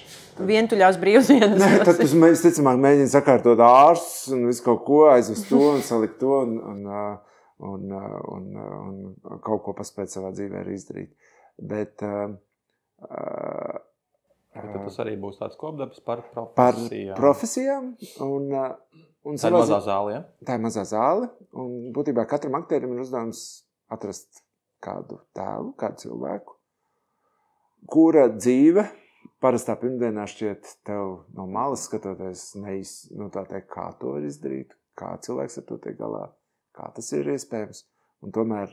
Vientuļās brīvdienas. Tad mēs ticamāk mēģina sakārtot ārstus un visu kaut ko, aizvest to un salikt to un kaut ko paspēt savā dzīvē arī izdarīt. Bet... Tad tas arī būs tāds kopdarbs par profesijām. Par profesijām un tā ir mazā zāle, ja? Tā ir mazā zāle, un būtībā katram aktierim ir uzdevums atrast kādu tēlu, kādu cilvēku, kura dzīve parastā pirmdienā šķiet tev no malas skatoties tā teikt, kā to var izdarīt, kā cilvēks ar to tiek galā, kā tas ir iespējams. Un tomēr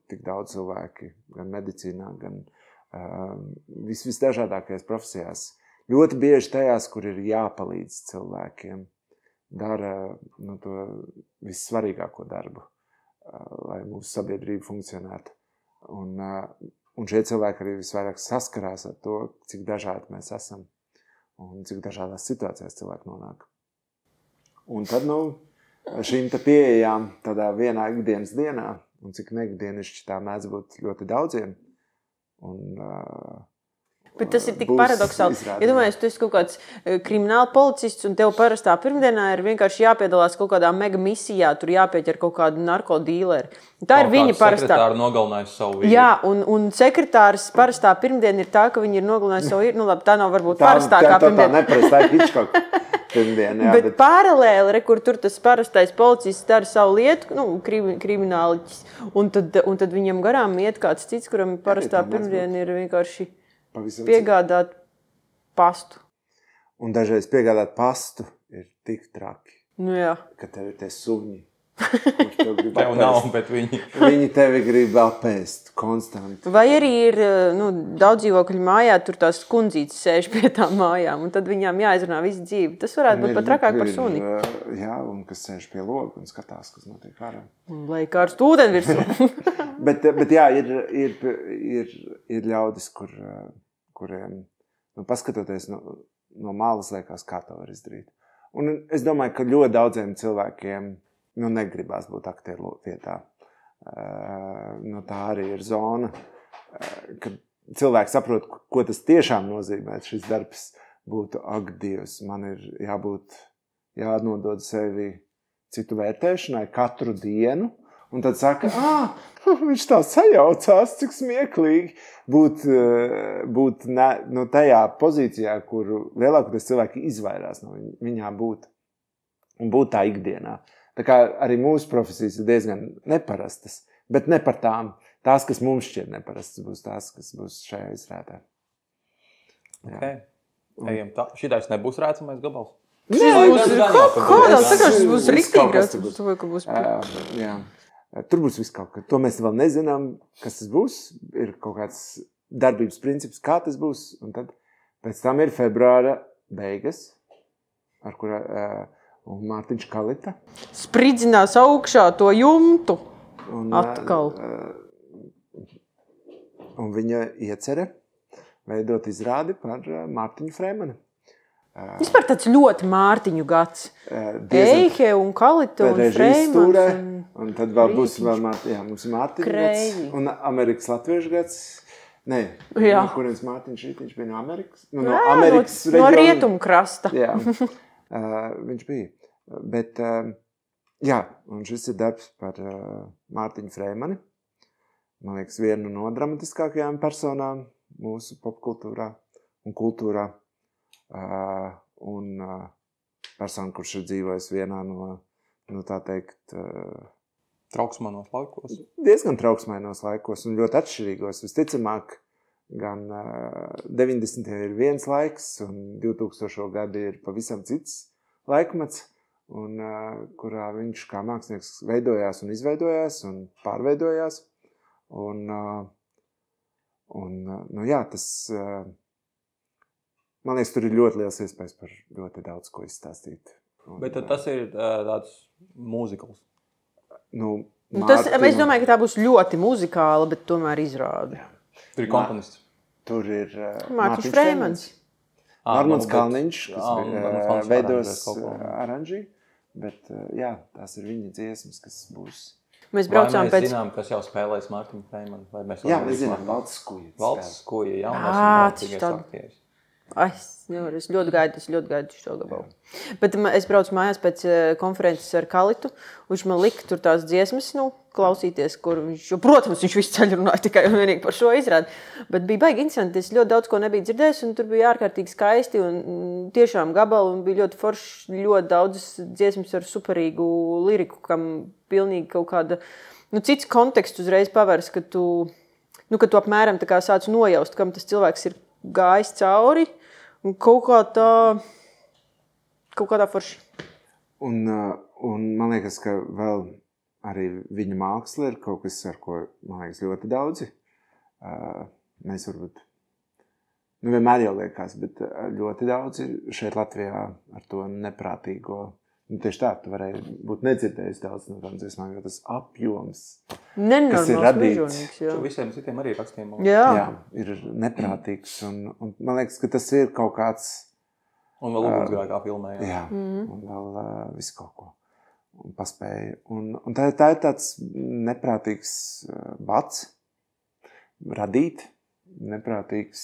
tik daudz cilvēki, gan medicīnā, gan visdažādākajās profesijās, ļoti bieži tajās, kur ir jāpalīdz cilvēkiem, dara to vissvarīgāko darbu, lai mūsu sabiedrība funkcionētu. Un šie cilvēki arī visvairāk saskarās ar to, cik dažādi mēs esam un cik dažādās situācijās cilvēki nonāk. Un tad, šīm te pieejām tādā vienā ikdienas dienā, un cik neikdienišķi tā mēdz būt ļoti daudziem. Bet tas ir tik paradoxāli. Ja domāju, tu esi kaut kāds krimināla policists un tev parastā pirmdienā ir vienkārši jāpiedalās kaut kādā mega misijā, tur jāpieķer kaut kādu narkodīleri. Tā ir viņa parastā. Sekretāra nogalinājusi savu vīru. Jā, un sekretārs parastā pirmdiena ir tā, ka viņi ir nogalinājusi savu vīru. Labi, tā nav varbūt parastākā pirmdiena. Tā neparastā Hitchcock pirmdiena, jā. Bet paralēli, kur tur tas parastais policists dara savu lietu, krimināliķis, un tad viņam garām iet kāds cits, kuram parastā pirmdiena ir vienkārši piegādāt pastu. Un dažreiz piegādāt pastu ir tik traki, jā. Ka tev ir tie suņi, kurš tev grib apēst. Tev nav, bet viņi tevi grib apēst konstanti. Vai arī ir daudz dzīvokļu mājā, tur tās kundzītes sēž pie tām mājām, un tad viņām jāizrunā visu dzīvi. Tas varētu būt pat trakāk par suni. Jā, un kas sēž pie loga un skatās, kas notiek ārā. Lai karstu ūdeni virsū. bet jā, ir ļaudis, kuriem, paskatoties no malas liekas, kā to var izdarīt. Un es domāju, ka ļoti daudziem cilvēkiem negribās būt aktieru vietā. Tā arī ir zona, kad cilvēks saprot, ko tas tiešām nozīmē. Šis darbs būtu, ak, Dievs, man ir jānodod sevi citu vērtēšanai katru dienu. Un tad saka, viņš tā sajaucās, cik smieklīgi būt tajā pozīcijā, kur lielākoties cilvēki izvairās no viņām būt un būt tā ikdienā. Tā kā arī mūsu profesijas ir diezgan neparastas, bet ne par tām. Tās, kas mums šķiet neparastas, būs tās, kas būs šajā izrādē. Ejam tā. Šitais nebūs rēcamais gabals? Šis būs riktīgi. Jā. Tur būs viss kaut kas. To mēs vēl nezinām, kas tas būs. Ir kaut kāds darbības princips, kā tas būs. Un tad pēc tam ir februāra beigas, ar kurā un Mārtiņš Kalita. Spridzinās augšā to jumtu. Atkal. Un viņa iecere veidot izrādi par Mārtiņu Frēmani. Vispār tāds ļoti Mārtiņu gads. Eihe un Kalita un Freimans. Un tad vēl būs mums Mārtiņu gads un Amerikas latviešu gads. Nē, no kurienes Mārtiņš Rītiņš bija no Amerikas? No Amerikas reģiona. No rietumkrasta. Jā, viņš bija. Bet, un šis ir darbs par Mārtiņu Freimani. Man liekas, vienu no dramatiskākajām personām mūsu popkultūrā un kultūrā. Un persona, kurš ir dzīvojis vienā no tā teikt trauksmainos laikos. Diezgan trauksmainos laikos un ļoti atšķirīgos. Visticamāk, gan 90. ir viens laiks un 2000. Gadi ir pavisam cits laikmets, un kurā viņš kā mākslinieks veidojās un izveidojās un pārveidojās. Tas... Man liekas, tur ir ļoti liels iespējas par ļoti daudz ko izstāstīt. Bet tas ir tāds mūzikls. Es domāju, ka tā būs ļoti muzikāla, bet tomēr izrāda. Tur ir komponists. Tur ir Mārtiņš Freimans. Armands Kalniņš, kas veidos aranžī. Bet tās ir viņa dziesmas, kas būs. Mēs braucām pēc... zinām, kas jau spēlēs Mārtiņu Freimanu? Jā, mēs zinām, Valds Skuja. Valds Skuja, jaunās. Es ļoti gaidu šo gabalu. Bet es braucu mājās pēc konferences ar Kalitu. Viņš man lika tur tās dziesmas, klausīties, kur viņš, protams, viņš visu ceļu runāja tikai un vienīgi par šo izrādi. Bet bija baigi interesanti, es ļoti daudz ko nebiju dzirdējis, un tur bija ārkārtīgi skaisti un tiešām gabali, un bija ļoti forši, ļoti daudz dziesmas ar superīgu liriku, kam pilnīgi kaut kāda, cits konteksts uzreiz pavērs, ka tu apmēram tā kā sāc nojaust, kam tas cilvēks ir gājis cauri un kaut kā tā forši. Un man liekas, ka vēl arī viņa māksla ir kaut kas, ar ko, man liekas, ļoti daudzi. Mēs varbūt, vienmēr jau liekas, bet ļoti daudzi šeit Latvijā ar to neprātīgo. Tieši tā, tu varēji būt nedzirdējis daudz no tām dziesmām, jo tas apjoms, kas ir radīts. Tu visiem citiem arī rakstiem. Jā, ir neprātīgs. Un man liekas, ka tas ir kaut kāds... Un vēl ugunsgrēkā filmē. Jā, un vēl visu kaut ko. Un paspēja. Un tā ir tāds neprātīgs bats radīt. Neprātīgs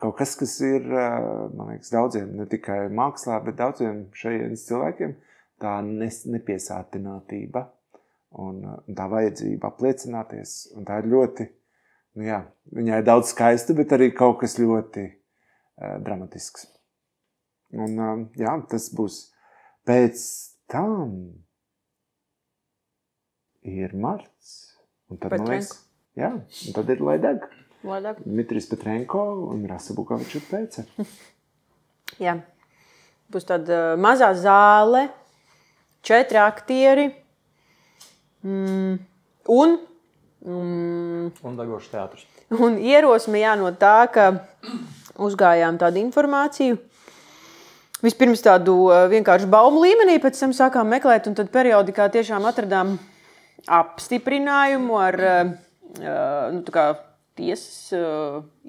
kaut kas, kas ir, man liekas, daudziem, ne tikai mākslā, bet daudziem šajienas cilvēkiem, tā nepiesātinātība un tā vajadzība apliecināties. Un tā ir ļoti, viņai ir daudz skaista, bet arī kaut kas ļoti dramatisks. Un tas būs pēc tam ir marts. Un tad, man liekas, un tad ir Lai deg. Dmitrijs Petrenko un Rasa Bukoviča pēce. Jā. Būs tāda mazā zāle, 4 aktieri un degošs teātris. Un ierosme no tā, ka uzgājām tādu informāciju. Vispirms tādu vienkārši baumu līmenī, pēc tam sākām meklēt, un tad periodikā tiešām atradām apstiprinājumu ar tā kā tiesas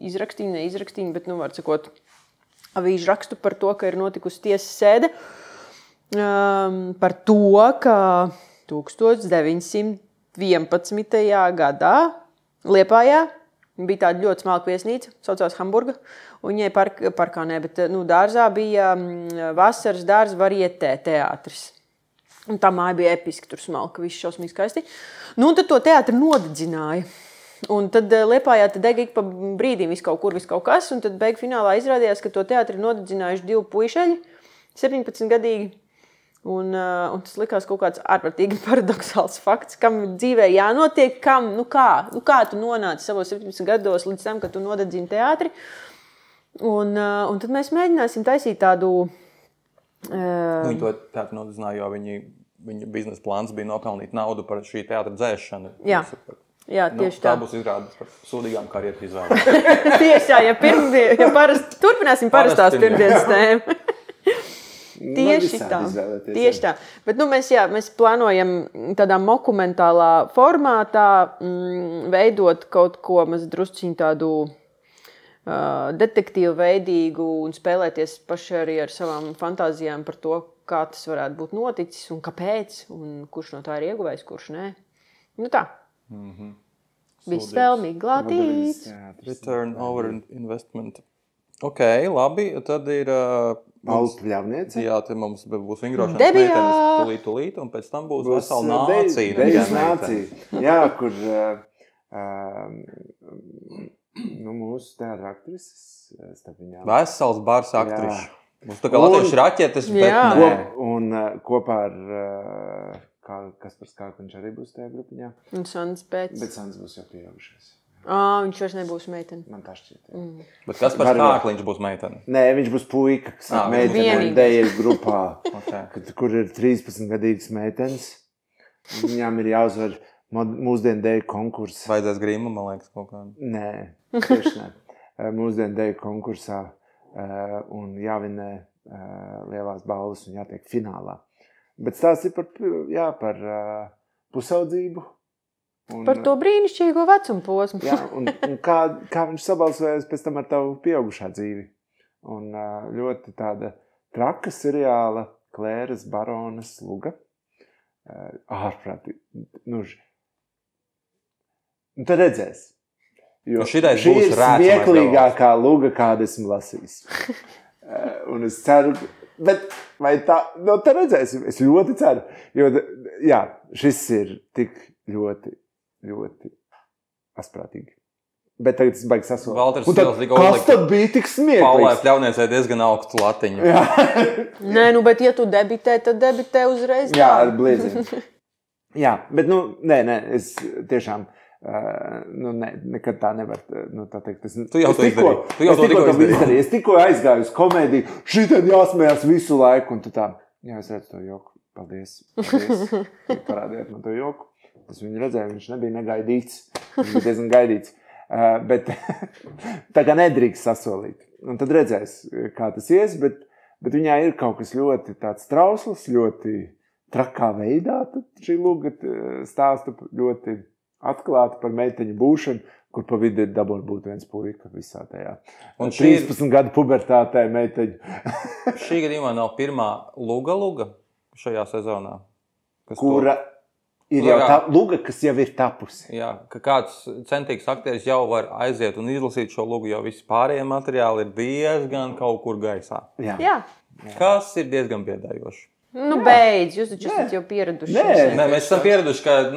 izrakstīņu, neizrakstīņu, bet, var sakot, avīžu rakstu par to, ka ir notikusi tiesas sēde par to, ka 1911. gadā Liepājā bija tāda ļoti smalka viesnīca, saucās Hamburga, un viņai parkā ne, bet dārzā bija vasaras dārza varietē teātris. Un tā māja bija episka, tur smalka, viss šausmīgi skaisti. Un tad to teātri nodedzināja. Un tad Liepājā dega ik pa brīdim viss kaut kas, un tad beigu finālā izrādījās, ka to teātri nodedzinājuši 2 puišeļi, 17-gadīgi. Un tas likās kaut kāds ārprātīgi paradoxāls fakts, kam dzīvē jānotiek, kā tu nonāci savos 17 gados līdz tam, ka tu nodedzini teātri. Un tad mēs mēģināsim taisīt tādu... Viņi to teātri nodedzināja, jo viņa biznesa plāns bija nopelnīt naudu par šī teātra dzēšanu. Jā, tieši tā. Tā būs izrādes par sūdīgām karieru izvēlēm. Tieši tā, turpināsim parastās pirmdienas tēmu. Tieši tā. Bet mēs plānojam tādā dokumentālā formātā veidot kaut ko drusciņu tādu detektīvu veidīgu un spēlēties paši arī ar savām fantāzijām par to, kā tas varētu būt noticis un kāpēc, un kurš no tā ir ieguvējis, kurš nē. Tā. Viss vēlmīgi glātīts. Return over investment. Ok, labi, tad ir... Paula Pļavniece. Jā, te mums būs vingrošanas meitenes tulīt, un pēc tam būs vesela nācija. Dejas nācija. Jā, kur mūsu teātra aktrises starp viņām. Vesels bars aktrišu. Mums tā kā latviešu raķetes, bet nē. Un kopā ar Kaspars Kākliņš arī būs tajā grupiņā. Un Sandis pēc. Bet Sandis būs jau pieaugušies. Viņš vairs nebūs meitene. Man tā šķiet. Bet Kaspars Kākliņš būs meitene? Nē, viņš būs puika, kas ir meitene dejas grupā, kur ir 13-gadīgas meitenes. Viņām ir jāuzvar mūsdienu deju konkursu. Vajadzēs grīmu, man liekas, kaut kā. Nē, tieši ne. Mūsdienu deju konkursā un jāvinē lielās balvas un jātiek finālā. Bet stāsts ir par pusaudzību. Par to brīnišķīgo vecumu posmu. Jā, un kā viņš sabalsojas pēc tam ar tavu pieaugušā dzīvi. Un ļoti tāda traka seriāla Klēras Baronas luga. Ārprātīgi. Tad redzēs. Jo šī ir smieklīgākā luga, kādu esmu lasījis. Un es ceru, bet vai tā, tad redzēsim. Es ļoti ceru. Jo, jā, šis ir tik ļoti asprātīgi. Bet tagad es baigi sasolīt. Kas tad bija tik smieklīgs? Paulai Pļavniecei diezgan augstu latiņu. Nē, bet ja tu debitē, tad debitē uzreiz tā. Jā, ar bliedziem. Jā, bet nē, es tiešām nekad tā nevar, tā teikt. Tu jau to izdarīji. Es tikko aizgāju uz komēdiju, šitien jāsmējās visu laiku, un tu tā, jā, es redzu to joku, paldies, parādiet man to joku. Tas viņu redzēja, viņš nebija negaidīts, viņš bija diezgan gaidīts, bet tā kā nedrīkst sasolīt. Un tad redzēs, kā tas ies, bet viņā ir kaut kas ļoti tāds trausls, ļoti trakā veidā, tad šī luga stāsta ļoti atklāti par meiteņu būšanu, kur pa vidu ir dabūr būt viens puika visā tajā. Un 13 gadu pubertātē meiteņu. Šī gadījumā nav pirmā luga šajā sezonā. Kura ir jau tā luga, kas jau ir tapusi. Jā, ka kāds centīgs aktieris jau var aiziet un izlasīt šo lugu, jo visi pārējie materiāli ir diezgan kaut kur gaisā. Jā. Kas ir diezgan biedējoši. Beidz, jūs taču esat jau pieraduši. Nē, mēs esam pieraduši, ka,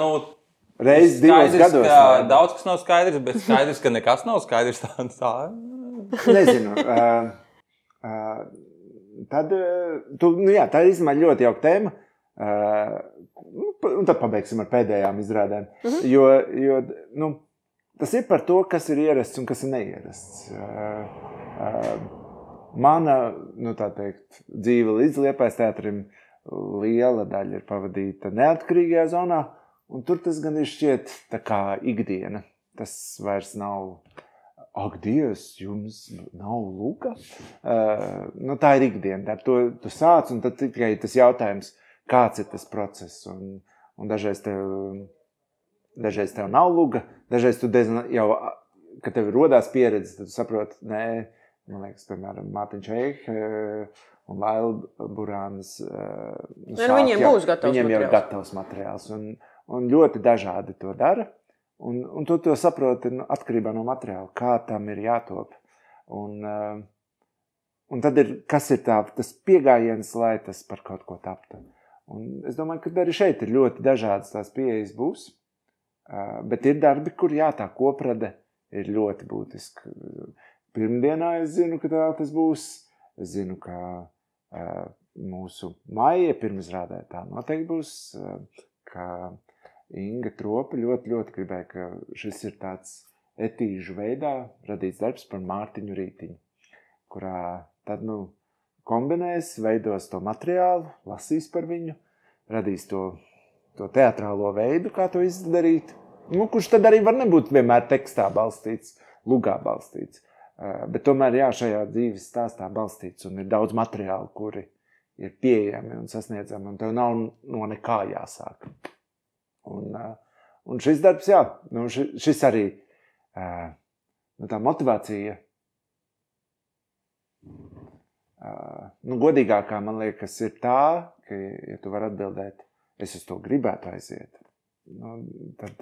Reiz divos gados. Daudz kas nav skaidrs, bet skaidrs, ka nekas nav skaidrs. Tā. Nezinu. Tad tā ir izmēr ļoti jauka tēma. Un tad pabeigsim ar pēdējām izrādēm. Jo tas ir par to, kas ir ierasts un kas ir neierasts. Mana, tā teikt, dzīve līdz Liepājas teātrim liela daļa ir pavadīta neatkarīgajā zonā. Un tur tas gan ir šķiet tā kā ikdiena. Tas vairs nav, ak, Dievs, jums nav luga. Tā ir ikdiena. Ar to tu sāc, un tad tikai tas jautājums, kāds ir tas process. Un dažreiz tev nav luga, dažreiz tu jau, kad tev rodās pieredze, tad tu saproti, nē, man liekas, piemēram, Mārtiņš Eik un Laila Burānas. Viņiem būs gatavs materiāls. Viņiem jau ir gatavs materiāls. Un ļoti dažādi to dara, un tu to saproti atkarībā no materiāla, kā tam ir jātop. Un tad kas ir tas piegājiens, lai tas par kaut ko taptu. Un es domāju, ka arī šeit ir ļoti dažādas tās pieejas būs, bet ir darbi, kur tā koprade ir ļoti būtiska. Pirmdienā es zinu, ka tas būs. Es zinu, ka mūsu maija pirmizrādē tā noteikti būs, ka Inga Tropa ļoti gribēja, ka šis ir tāds etīžu veidā radīts darbs par Mārtiņu Rītiņu, kurā tad, kombinēs, veidos to materiālu, lasīs par viņu, radīs to teatrālo veidu, kā to izdarīt, kurš tad arī var nebūt vienmēr tekstā balstīts, lugā balstīts, bet tomēr, šajā dzīves stāstā balstīts, un ir daudz materiālu, kuri ir pieejami un sasniedzami, un tev nav no nekā jāsāk. Un šis darbs, šis arī, tā motivācija, godīgākā, man liekas, ir tā, ka, ja tu vari atbildēt, es uz to gribētu aiziet, tad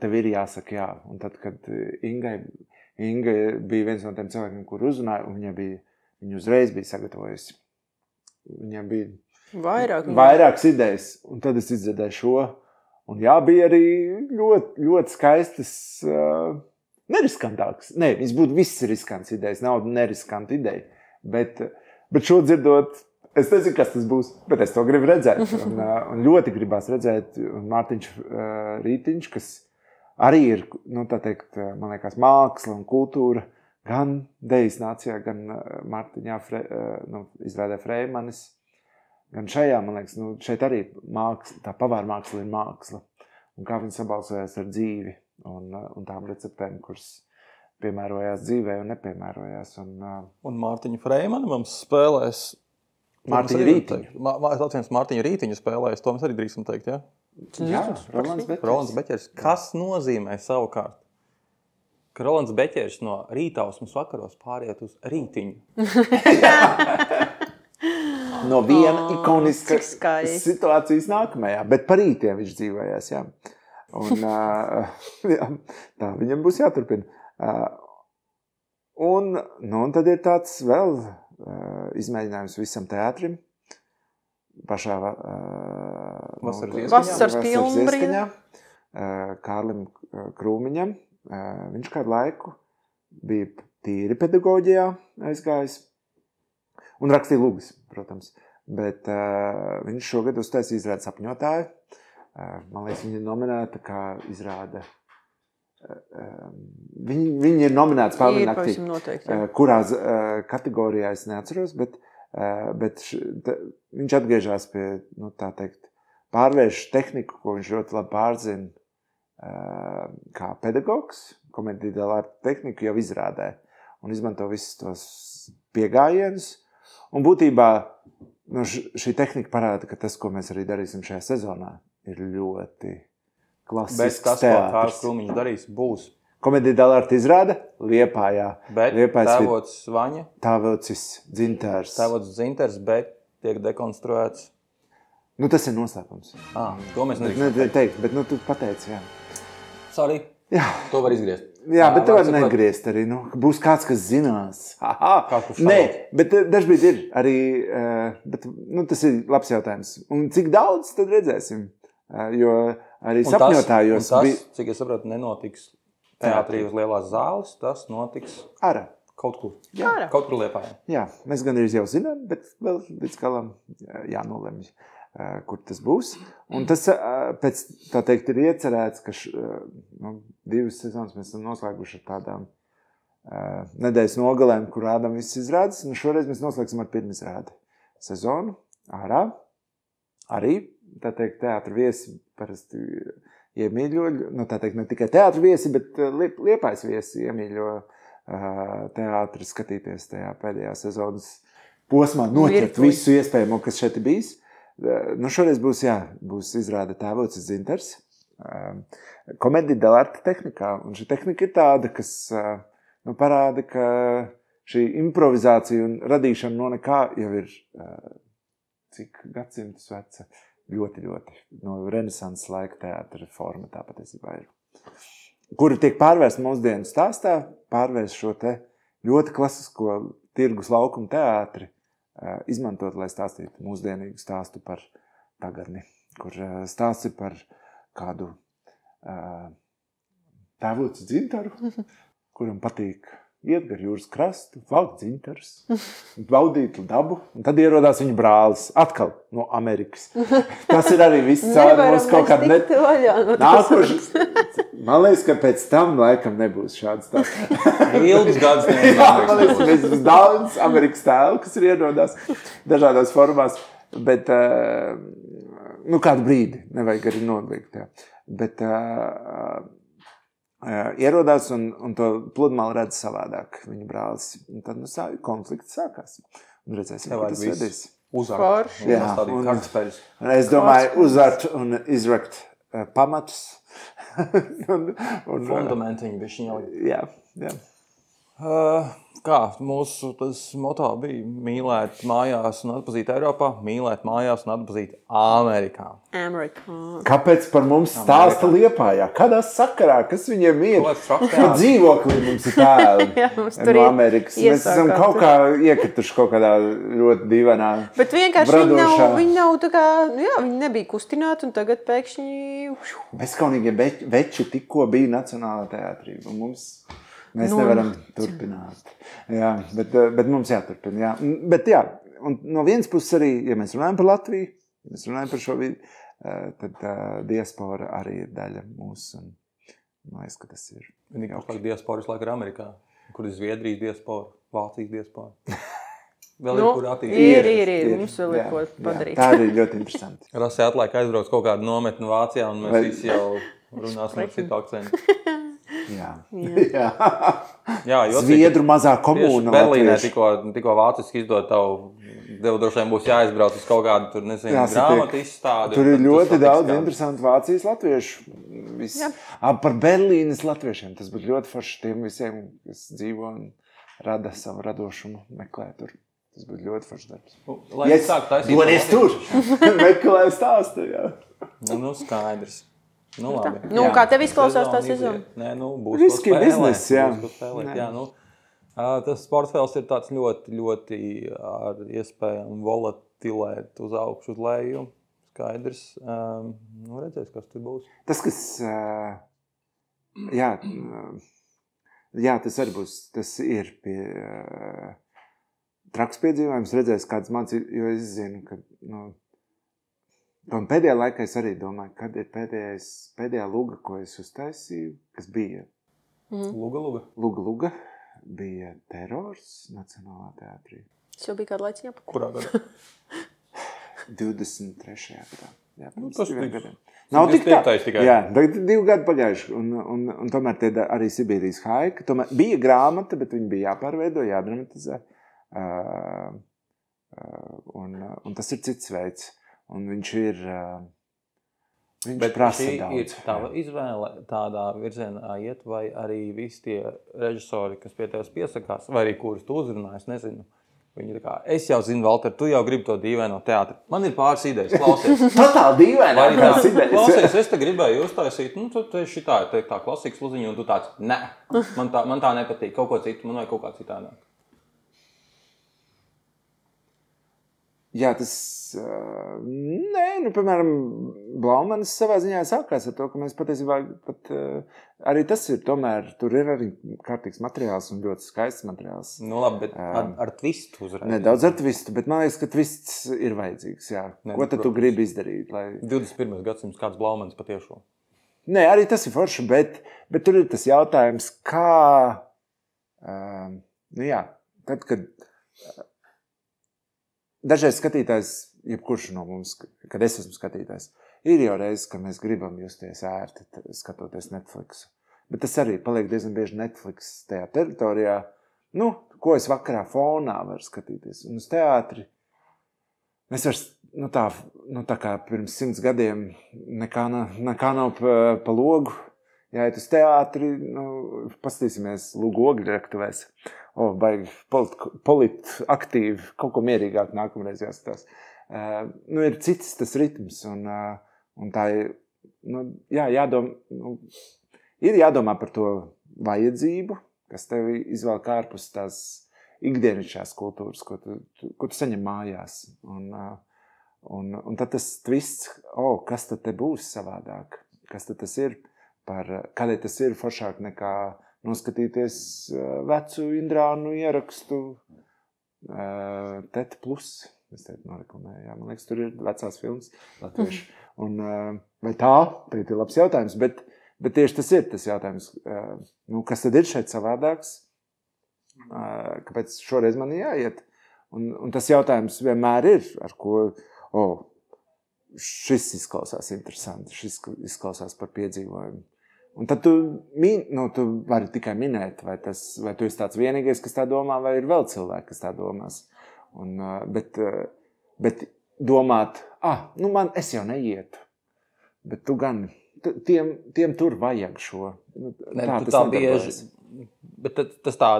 tev ir jāsaka jā. Un tad, kad Inga bija viens no tiem cilvēkiem, kur uzrunāja, un viņa uzreiz bija sagatavojusi. Viņam bija vairākas idejas, un tad es izdzirdēju šo. Un bija arī ļoti, ļoti skaistas, neriskantākas. Nē, viņas būtu visas riskantas idejas, nav neriskanta ideja. Bet šo dzirdot, es nezinu, kas tas būs, bet es to gribu redzēt. Un ļoti gribās redzēt Mārtiņš Rītiņš, kas arī ir, tā teikt, man liekas, māksla un kultūra, gan Dejas nācijā, gan Mārtiņā izrādē Freimanis. Gan šajā, man liekas, šeit arī māksla, tā pavāra māksla ir māksla. Un kā viņi sabalsojās ar dzīvi un tām receptēm, kuras piemērojās dzīvē un nepiemērojās. Un Mārtiņu Freimani mums spēlēs... Mārtiņu Rītiņu. Mārtiņu Rītiņu spēlēs, to mēs arī drīkstam teikt, ja? Jā, Rolands Beķers. Kas nozīmē savukārt, ka Rolands Beķers no rītausmas vakaros pāriet uz Rītiņu? No viena ikoniska situācijas nākamajā, bet par rītiem viņš dzīvojās, jā. Un tā viņam būs jāturpina. Un tad ir tāds vēl izmēģinājums visam teātrim. Pašā vasaras pilnbrīdī. Kārlim Krūmiņam. Viņš kādu laiku bija tīri pedagoģijā aizgājis. Un rakstīja lugas, protams. Bet viņš šogad uztaisīja izrādi Sapņotāju, Man liekas, viņa ir nominēta kā izrāda. Viņa ir nominēta Spēļu naktī. Noteikti, kurā kategorijā es neatceros, bet viņš atgriežās pie, tā teikt, pārvērš tehniku, ko viņš ļoti labi pārzina kā pedagogs, komēdija dēlārta tehniku jau izrādē un izmanto visus tos piegājienus. Un būtībā šī tehnika parāda, ka tas, ko mēs arī darīsim šajā sezonā, ir ļoti klasisks Bet tas, ko Kārs Krūmiņš darīs, būs. Komēdija dēlārta izrāda Liepājā. Bet tēvots Vaņa, Tēvocis Dzinters, bet tiek dekonstruēts. Tas ir noslēpums. To mēs nedrīkstam teikt. Bet tu pateici, jā. Sorry, Jā. To var izgriezt. Jā, bet tu var negriezt arī. Būs kāds, kas zinās. Nē, bet dažbrīd ir arī, bet, tas ir labs jautājums. Un cik daudz, tad redzēsim. Jo arī sapņotājos tas, cik es saprotu, nenotiks teātrī uz lielās zāles, tas notiks kaut kur. Kaut kur Liepājā. Jā, mēs gan jau zinām, bet vēl līdz galam jānolemj, kur tas būs. Un tas, pēc tā teikt, ir iecerēts, ka 2 sezonas mēs esam noslēguši ar tādām nedēļas nogalēm, kur rādām visas izrādes. Un šoreiz mēs noslēgsim ar pirmizrādi sezonu ārā. Arī, tā teikt, teātra viesi parasti iemīļo, tā teikt, ne tikai teātra viesi, bet Liepājas viesi iemīļo teātri skatīties tajā pēdējā sezonas posmā, noķert visu iespējamo, kas šeit ir bijis. Šoreiz būs izrāde Tēvocis Dzinters, komēdija dēlārta tehnikā. Un šī tehnika ir tāda, kas parāda, ka šī improvizācija un radīšana no nekā jau ir cik gadsimtus veca, ļoti, ļoti no renesanses laika teātra forma tā patiesībā ir. Kura tiek pārvērsta mūsdienu stāstā, pārvērst šo te ļoti klasisko tirgus laukumu teātri, izmantot, lai stāstītu mūsdienīgu stāstu par tagadni, kur stāsts ir par kādu Tēvoci Dzintaru, kuram patīk iet gar jūras krastu, valkt dzintarus, baudīt dabu, un tad ierodās viņa brālis, atkal no Amerikas. Tas ir arī viss caur mūsu kaut kādu nākošas. Man liekas, ka pēc tam laikam nebūs šāds tāds. Ilgs gads man liekas, mēs būs daudz Amerikas tēlu, kas ir ierodās dažādās formās, bet, kādu brīdi, nevajag arī nodlikt, bet, ierodās un to pludmali redz savādāk viņa brālis. Un tad konflikts sākās. Un redzēsim, kā tas vedīs. Uzvart. Es domāju, uzvart un izrakt pamatus. Fundamentiņi bišķiņ jau. Jā. Kā mūsu tas moto bija mīlēt mājās un atpazīt Eiropā, mīlēt mājās un atpazīt Amerikā. Kāpēc par mums stāsta Liepājā? Kādā sakarā? Kas viņiem ir? Dzīvoklī mums ir tēli no Amerikas. Mēs esam kaut kā iekrituši kaut kādā ļoti dīvainā. Bet vienkārši viņi nav tā kā, viņi nebija kustināti un tagad pēkšņi... Bezkaunīgie veči tikko bija Nacionālā teātrī. Un mēs nevaram turpināt. Jā, bet mums jāturpina. Jā. Bet un no vienas puses arī, ja mēs runājam par Latviju, ja mēs runājam par šo vidi, tad diaspora arī ir daļa mūsu. Man liekas, ka tas ir. Vienīgi pašlaik diasporas laika ir Amerikā, kur ir Zviedrijas diaspora, Vācijas diaspora. Vēl ir kur attīstīt. Ir. Mums vēl ir ko padarīt. Tā arī ļoti interesanti. Rasē atlaik aizbrauc kaut kādu nometni Vācijā, un mēs visi jau runāsim ar citu akcentu. Jā, Zviedru mazā komūna. Berlīnē tikko vāciski izdod tavu, tev droši vien būs jāizbrauc uz kaut kādu, tur nezinu, grāmatu izstādi. Tur ir ļoti daudz interesantu Vācijas latviešu. Par Berlīnes latviešiem tas būtu ļoti forši tiem visiem, kas dzīvo un rada savu radošumu, meklē tur. Tas būtu ļoti forši darbs. Lai es sāku taisīt. Dodies tur! Meklē stāstu, jā. Skaidrs. Labi. Kā tev izklausās tā sezona? Nē, būs riski biznes, jā. Tas portfels ir tāds ļoti, ļoti ar iespējām volatilēt uz augšu, uz leju. Skaidrs. Redzēs, kas tur būs. Tas, kas... tas arī būs. Tas ir pie... traks piedzīvojums. Redzēs, kāds mans ir, jo es zinu, ka... Un pēdējā laikā es arī domāju, kad ir pēdējā luga, ko es uztaisīju, kas bija Luga. Bija Terors Nacionālā teātrī. Tas jau bija kādu laiciņu apakaļ. Kurā gadā? 23. gadā. Jā, Tas diviem tik- gadiem. Nav tik tā. tikai. Jā, 2 gadi pagājuši. Un tomēr tie arī Sibīrijas haika. Tomēr bija grāmata, bet viņa bija jāpārveido, jādramatizē. Un tas ir cits veids. Un viņš ir... Viņš prasa šī daudz. ir tava izvēle tādā virzienā iet, vai arī visi tie režisori, kas pie tevis piesakās, vai arī kurus tu uzrunāji, es nezinu. Viņi ir kā, es jau zinu, Valter, tu jau gribi to dīvaino teātri. Man ir pāris idejas, klausies. Totāli dīvainā. Vai arī tā, klausies, es te gribēju uztaisīt, tu šitā ir tā klasika sluziņa, un tu tāds, nē, man tā nepatīk, kaut ko citu, man vajag kaut kā citādāk. Jā, tas, nē, piemēram, Blaumanis savā ziņā sākās ar to, ka mēs patiesībā pat, arī tas ir, tomēr tur ir arī kārtīgs materiāls un ļoti skaists materiāls. Nu labi, bet ar twistu uzreiz. Nedaudz ar twistu, bet man liekas, ka twists ir vajadzīgs, jā. Ko tad tu gribi izdarīt? 21. gadsimts kāds Blaumanis patiešo. Nē, arī tas ir forši, bet tur ir tas jautājums, kā, tad, kad dažreiz skatītājs, jebkurš no mums, kad es esmu skatītājs, ir jau reizes, ka mēs gribam justies ērti, skatoties Netflixu. Bet tas arī paliek diezgan bieži Netflix tajā teritorijā. Ko es vakarā fonā varu skatīties. Un uz teātri mēs vairs, tā kā pirms 100 gadiem nekā nav pa logu. Jāiet uz teātri, paskatīsimies Lūgu ogļraktuvēs. Baigi aktīvi, kaut ko mierīgāk nākamreiz jāskatās. Ir cits tas ritms, un tā ir, ir jādomā par to vajadzību, kas tevi izvēl ārpus tās ikdienišķās kultūras, ko tu saņem mājās. Un tad tas twists, kas tad te būs savādāk? Kas tad tas ir? Kādēļ tas ir foršāk nekā noskatīties vecu Indrānu ierakstu TET+. Es teicu, noreklamēju, jā, man liekas, tur ir vecās filmas latvieši. Vai tā? Tagad ir labs jautājums, bet tieši tas ir tas jautājums. Kas tad ir šeit savādāks? Kāpēc šoreiz man jāiet? Un tas jautājums vienmēr ir, ar ko, šis izklausās interesanti, šis izklausās par piedzīvojumu. Un tad tu vari tikai minēt, vai tu esi tāds vienīgais, kas tā domā, vai ir vēl cilvēki, kas tā domās. Bet domāt, es jau neietu, bet tu gan, tiem tur vajag šo. Tā bieži, bet tas tā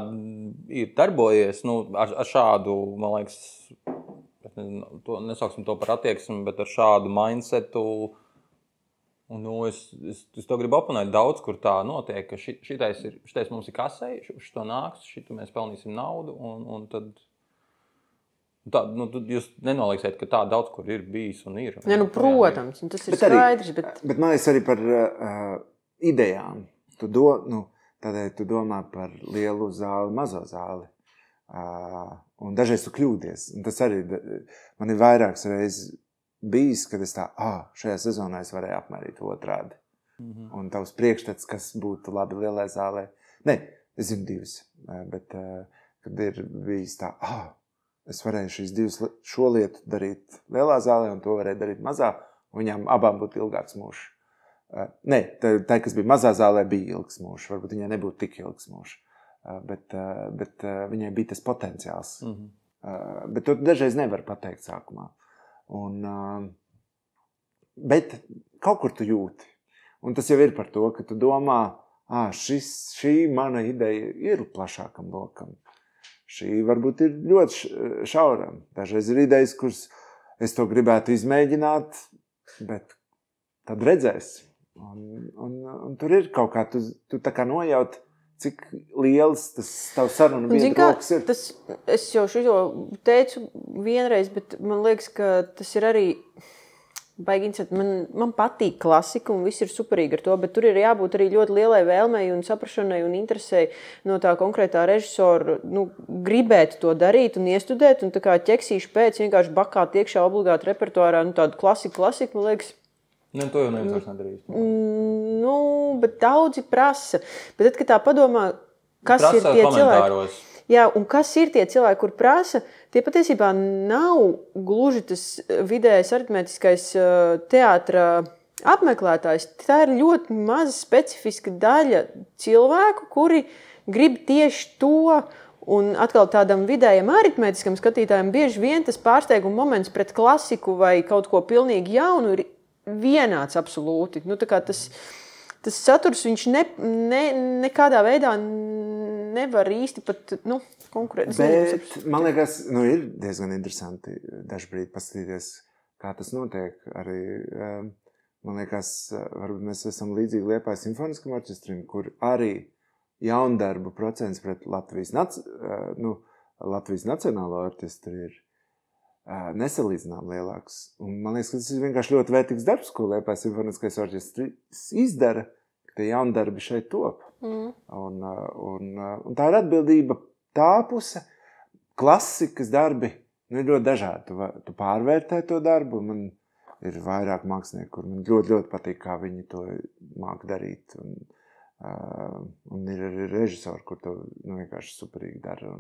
ir darbojies, ar šādu, man liekas, nesauksim to par attieksmi, bet ar šādu mindsetu. Un, es to gribu oponēt daudz, kur tā notiek, ka šitais mums ir kasē, šito nāks, šito mēs pelnīsim naudu, un tad jūs nenoliksiet, ka tā daudz kur ir bijis un ir. Protams, tas ir skaidrs. Bet man liekas arī par idejām. Tādēļ tu domā par lielu zāli, mazo zāli. Un dažreiz tu kļūdies. Un tas arī man ir vairākas reizes bijis, kad es šajā sezonā es varēju apmērīt otrādi. Un tavs priekšstats, kas būtu labi lielai zālē. Nē, es zinu 2, bet kad ir bijis tā, es varēju šīs 2 šo lietu darīt lielā zālē un to varēju darīt mazā, un viņām abām būtu ilgāks mūžs. Nē, tā, kas bija mazā zālē, bija ilgs mūžs. Varbūt viņai nebūtu tik ilgs mūžs. Bet viņai bija tas potenciāls. Bet to dažreiz nevar pateikt sākumā. Bet kaut kur tu jūti. Un tas jau ir par to, ka tu domā, šī mana ideja ir plašākam lokam. Šī varbūt ir ļoti šauram. Dažreiz ir idejas, kuras es to gribētu izmēģināt, bet tad redzēs. Un tur ir kaut kā, tu tā kā nojaut, cik liels tas tavs saruna biedru rokas ir. Es jau šo teicu vienreiz, bet man liekas, ka tas ir arī Baigi interesanti. Man patīk klasika un viss ir superīgi ar to, bet tur ir jābūt arī ļoti lielai vēlmei un saprašanai un interesei no tā konkrētā režisora gribēt to darīt un iestudēt un tā kā ķeksīšu pēc vienkārši bakāt iekšā obligāti repertuārā tādu klasiku, man liekas. To jau neviens vairs nedarīs. Bet daudzi prasa. Bet tad, kad tā padomā, kas ir tie cilvēki? Jā, un kas ir tie cilvēki, kur prasa, tie patiesībā nav gluži tas vidējais aritmētiskais teātra apmeklētājs. Tā ir ļoti maza specifiska daļa cilvēku, kuri grib tieši to. Un atkal tādam vidējam aritmētiskam skatītājam bieži vien tas pārsteiguma moments pret klasiku vai kaut ko pilnīgi jaunu ir vienāds absolūti. Tā kā tas saturs viņš nekādā veidā nevar īsti pat konkurēt. Bet, man liekas, ir diezgan interesanti dažbrīd paskatīties, kā tas notiek. Arī, man liekas, varbūt mēs esam līdzīgi Liepājas simfoniskam orķestrim, kur arī jaundarbu procents pret Latvijas Nacionālo orķestru ir nesalīdzinām lielāks. Un man liekas, ka tas ir vienkārši ļoti vērtīgs darbs, ko Liepājas simfoniskais orķestris izdara, ka tie jaundarbi šeit top. Un tā ir atbildība tā puse. Klasikas darbi ir ļoti dažādi. Tu pārvērtē to darbu, un man ir vairāk mākslinieki, kur man ļoti, ļoti patīk, kā viņi to māk darīt. Un ir arī režisori, kur to vienkārši superīgi dara.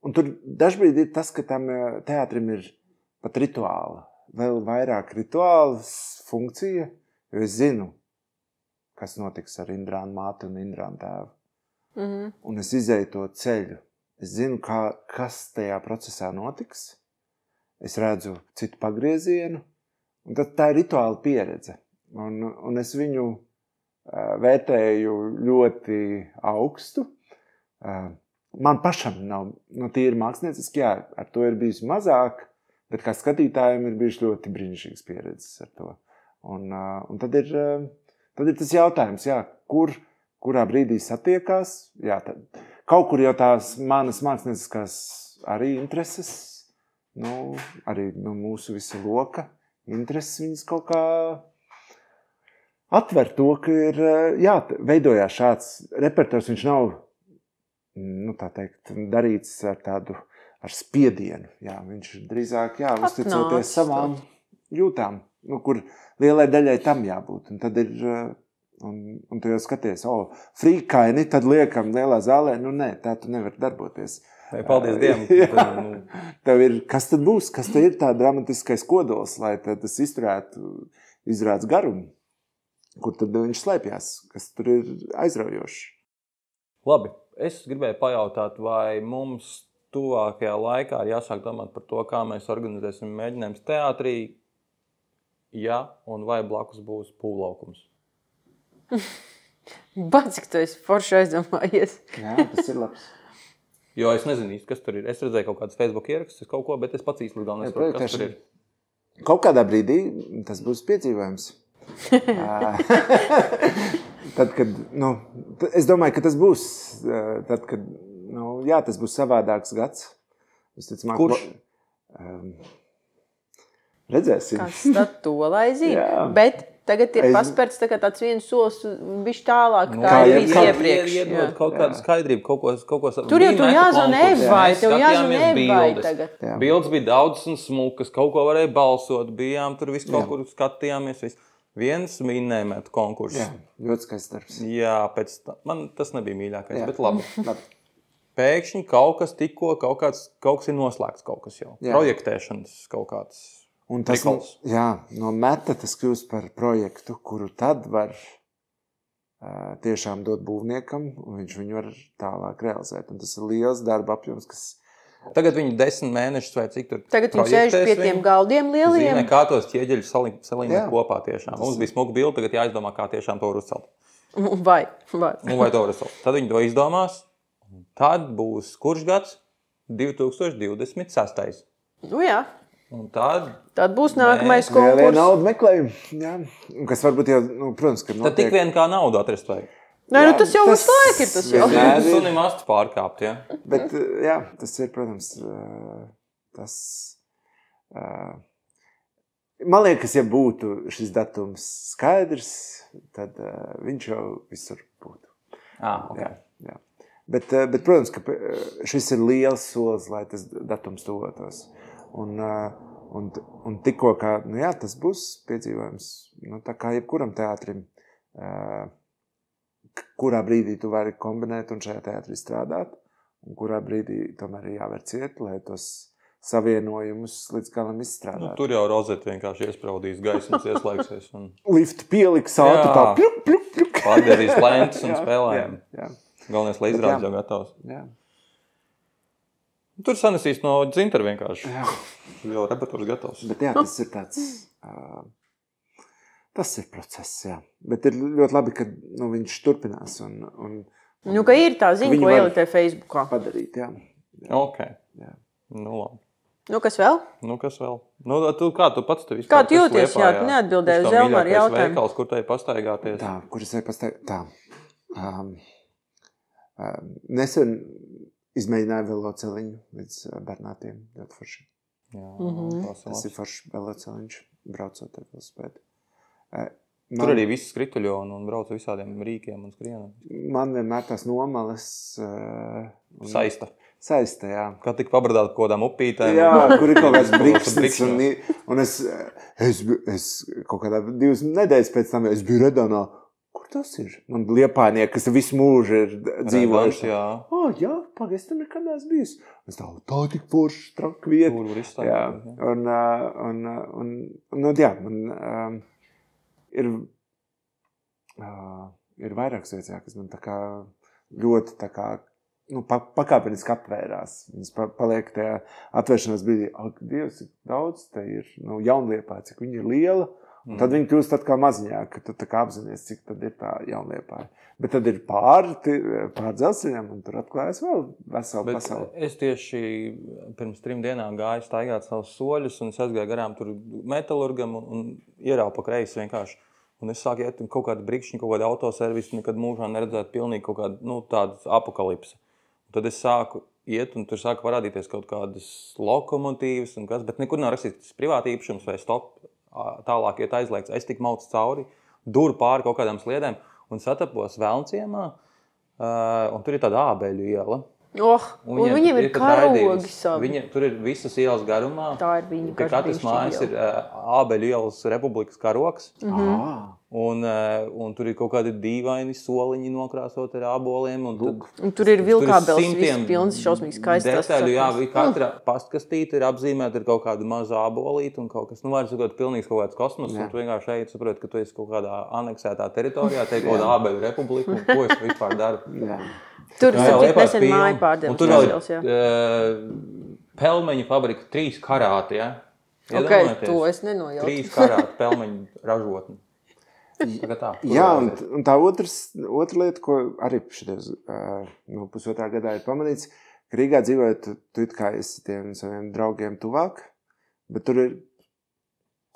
Un tur dažbrīd ir tas, ka tam teātrim ir pat rituāla. Vēl vairāk rituāls funkcija, jo es zinu, kas notiks ar Indrānu māti un Indrānu tēvu. Un es izēju to ceļu. Es zinu, kas tajā procesā notiks. Es redzu citu pagriezienu. Un tad tā ir rituāla pieredze. Un es viņu vērtēju ļoti augstu. Man pašam nav tīri mākslinieciski, jā, ar to ir bijis mazāk, bet kā skatītājiem ir bijuši ļoti brīnišķīgas pieredzes ar to. Un tad ir tas jautājums, jā, kurā brīdī satiekās. Jā, kaut kur jau tās manas mākslinieckās arī intereses, arī mūsu visa loka intereses, viņas kaut kā atver to, ka ir, jā, veidojās šāds repertors, viņš nav, tā teikt, darīts ar spiedienu. Jā, viņš drīzāk, jā, uzticoties savām jūtām, kur lielai daļai tam jābūt. Un tad ir, un tu jau skaties, frīkaini, tad liekam lielā zālē, nē, tā tu nevar darboties. Paldies Dievam. Tev ir, kas tad būs, kas te ir tā dramatiskais kodols, lai tas izrāds garumu, kur tad viņš slēpjās, kas tur ir aizraujoši. Labi, es gribēju pajautāt, vai mums tuvākajā laikā ir jāsāk domāt par to, kā mēs organizēsim mēģinājums teātrī, un vai blakus būs pūlaukums? Cik tu esi forši aizdomājies. Jā, tas ir labs. Jo es nezinu īsti, kas tur ir. Es redzēju kaut kādus Facebook ierakstus, kaut ko, bet es pats īsti galvenais saprotu, kas tur ir. Kaut kādā brīdī tas būs piedzīvojums. Tad, kad, es domāju, ka tas būs, tad, kad, tas būs savādāks gads. Kurš? Redzēsim. Kas tad to lai zina? Bet tagad ir paspērts tāds viens solis bišķi tālāk, kā ir bijis iepriekš. Iedot kaut kādu skaidrību, kaut ko tur jau tu jāzvan Evai, tev jāzvan Evai tagad. Bildes bija daudz un smukas, kaut ko varēja balsot, bijām tur visu kaut kur skatījāmies. Viens minējumētu konkurss. Jā, ļoti skaists darbs. Jā, man tas nebija mīļākais, bet labi. Pēkšņi kaut kas tikko, kaut kas ir noslēgts, kaut kas jau. Projektēšanas kaut kāds. Un tas, no meta tas kļūst par projektu, kuru tad var tiešām dot būvniekam, un viņš viņu var tālāk realizēt. Un tas ir liels darba apjoms, kas... Tagad viņi 10 mēnešus vai cik tur tagad viņi sēž pie tiem galdiem lieliem. Zina, kā tos ķieģeļus salīmēt kopā tiešām. Mums bija smuka bilde, tagad jāizdomā, kā tiešām to var uzcelt. Vai to var uzcelt. Tad viņi to izdomās. Tad būs kurš gads? 2026. Jā. Un tad būs nākamais konkurss. Vēl naudu meklējumi. Jā. Kas varbūt jau, protams, kad notiek. Tad tik vien kā naudu atrast vajag. Nē, tas jau visu laiku ir tas jau. Sunim astu pārkāpt, jā. Bet, jā, tas ir, protams, tas... Man liekas, ja būtu šis datums skaidrs, tad viņš jau visur būtu. Okay. Jā. Bet, protams, ka šis ir liels solis, lai tas datums tuvotos. Un tikko kā, tas būs piedzīvojums, tā kā jebkuram teātrim, kurā brīdī tu vari kombinēt un šajā teātrī strādāt, un kurā brīdī tomēr ir jāver ciet, lai tos savienojumus līdz galam izstrādāt. Tur jau rozeti vienkārši iespraudīs gaismas, ieslēgsies. Un... Liftu pieliks, ātri tā pļuk. Pārdarīs lentes un spēlējam. Jā. Galvenais, lai izrādes jau gatavs. Jā. Tur sanesīs no dzintara vienkārši. Jā. Jau repertors gatavs. Bet jā, tas ir tāds... tas ir process, jā. Bet ir ļoti labi, ka viņš turpinās. Ka ir tā ziņa, ko ieliktē Facebookā. Padarīt, jā. Ok. Jā. Labi. Kas vēl? Kas vēl? Kā tu pats te vispār? Kā tu jūties? Jā, tu neatbildēji uz Elmara jautājumu. Veikals, kur te pastaigāties? Tā, kur es pastaigāties? Tā. Nesen izmēģināju veloceliņu līdz Bernātiem. Ļoti forši. Jā, tas ir forši veloceliņš, braucot ar velospēdu. Tur arī viss skrituļo un brauc visādiem rīkiem un skrienam. Man vienmēr tās nomales... Saista, jā. Kā tik pabradāt kodām upītēm. Jā, kur ir kaut kāds briksnis. Un es kaut kādā 2 nedēļas pēc tam es biju Redonā. Kur tas ir? Man Liepājnieki, kas visu mūžu ir dzīvojuši. Jā. Jā, pagaid, tu nekad neesmu bijis. Es tā tik forši, traka vieta. Tur var izstāvēt. Man ir vairākas vietas, kas man tā kā ļoti tā kā pakāpeniski apvērās. Viņas paliek tajā atvēršanās brīdī. Ak, Dievs, cik daudz te ir Jaunliepāja, cik viņa ir liela. Un tad viņi kļūst tad kā maziņāk, ka tu tā kā apzinies, cik tad ir tā Jaunliepāja. Bet tad ir pār dzelzceļiem, un tur atklājas vēl vesela pasaule. Es tieši pirms 3 dienām gāju staigāt savus soļus, un es aizgāju garām tur metalurgam un ierauju pa kreisi vienkārši. Un es sāku iet kaut kādu brikšņu, kaut kādu autoservisu, nekad mūžā neredzētu pilnīgi kaut kādu, tādu apokalipsi. Tad es sāku iet, un tur sāku parādīties kaut kādas lokomotīvas un kas, bet nekur nav rakstīts privāti īpašums vai stop, tālāk iet aizliegts. Es tik maucu cauri, duru pāri kaut kādām sliedēm un satapos Velnciemā, un tur ir tāda ābeļu iela. Un viņiem ir karogi savi. Tur ir visas ielas garumā. Tā ir viņa Pie katras mājas ir ābeļu ielas Republikas karogs. Un tur ir kaut kādi dīvaini soliņi nokrāsot ar āboliem. Un tur ir vilkābeles, viss pilns šausmīgi skaistas. Detaļu, jā, katra pastkastīte ir apzīmēta ar kaut kādu mazu ābolīti un kaut kas, vairs sakot, pilnīgs kaut kāds kosmos. Un tu vienkārši ej, saproti, ka tu esi kaut kādā aneksētā teritorijā, te kaut kāda ābeļu republika, un ko es vispār daru. Tur nesen māju pārdevis. Un tur vēl ir pelmeņu fabrika 3 karāti, ja? To es nenojautu. 3 karāti pelmeņu ražotni. Jā, un tā otra lieta, ko arī šities pusotrā gadā ir pamanīts, ka Rīgā dzīvojot, tu it kā esi tiem saviem draugiem tuvāk, bet tur ir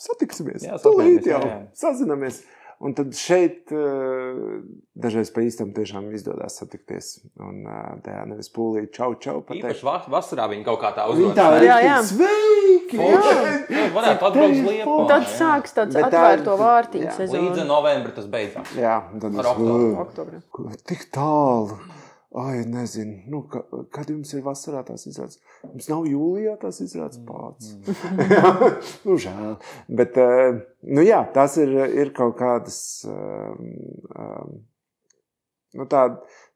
satiksimies, tūlīt jau, sazinamies. Un tad šeit dažreiz pa īstam tiešām izdodās satikties. Un tajā nevis pūlī čau pateikt. Īpaši vasarā viņi kaut kā tā uzvod. Viņi tā rīktīgi sveiki! Varētu atbraukt uz Liepāju. Un tad sāks tāds atvērto vārtiņu sezonu. Līdz novembra tas beidzās. Jā. Tad ar oktobru. Tik tālu. Ai, nezinu. Kad jums ir vasarā tās izrādes? Jums nav jūlijā tās izrādes pāds. Žēl. Bet, jā, tās ir kaut kādas,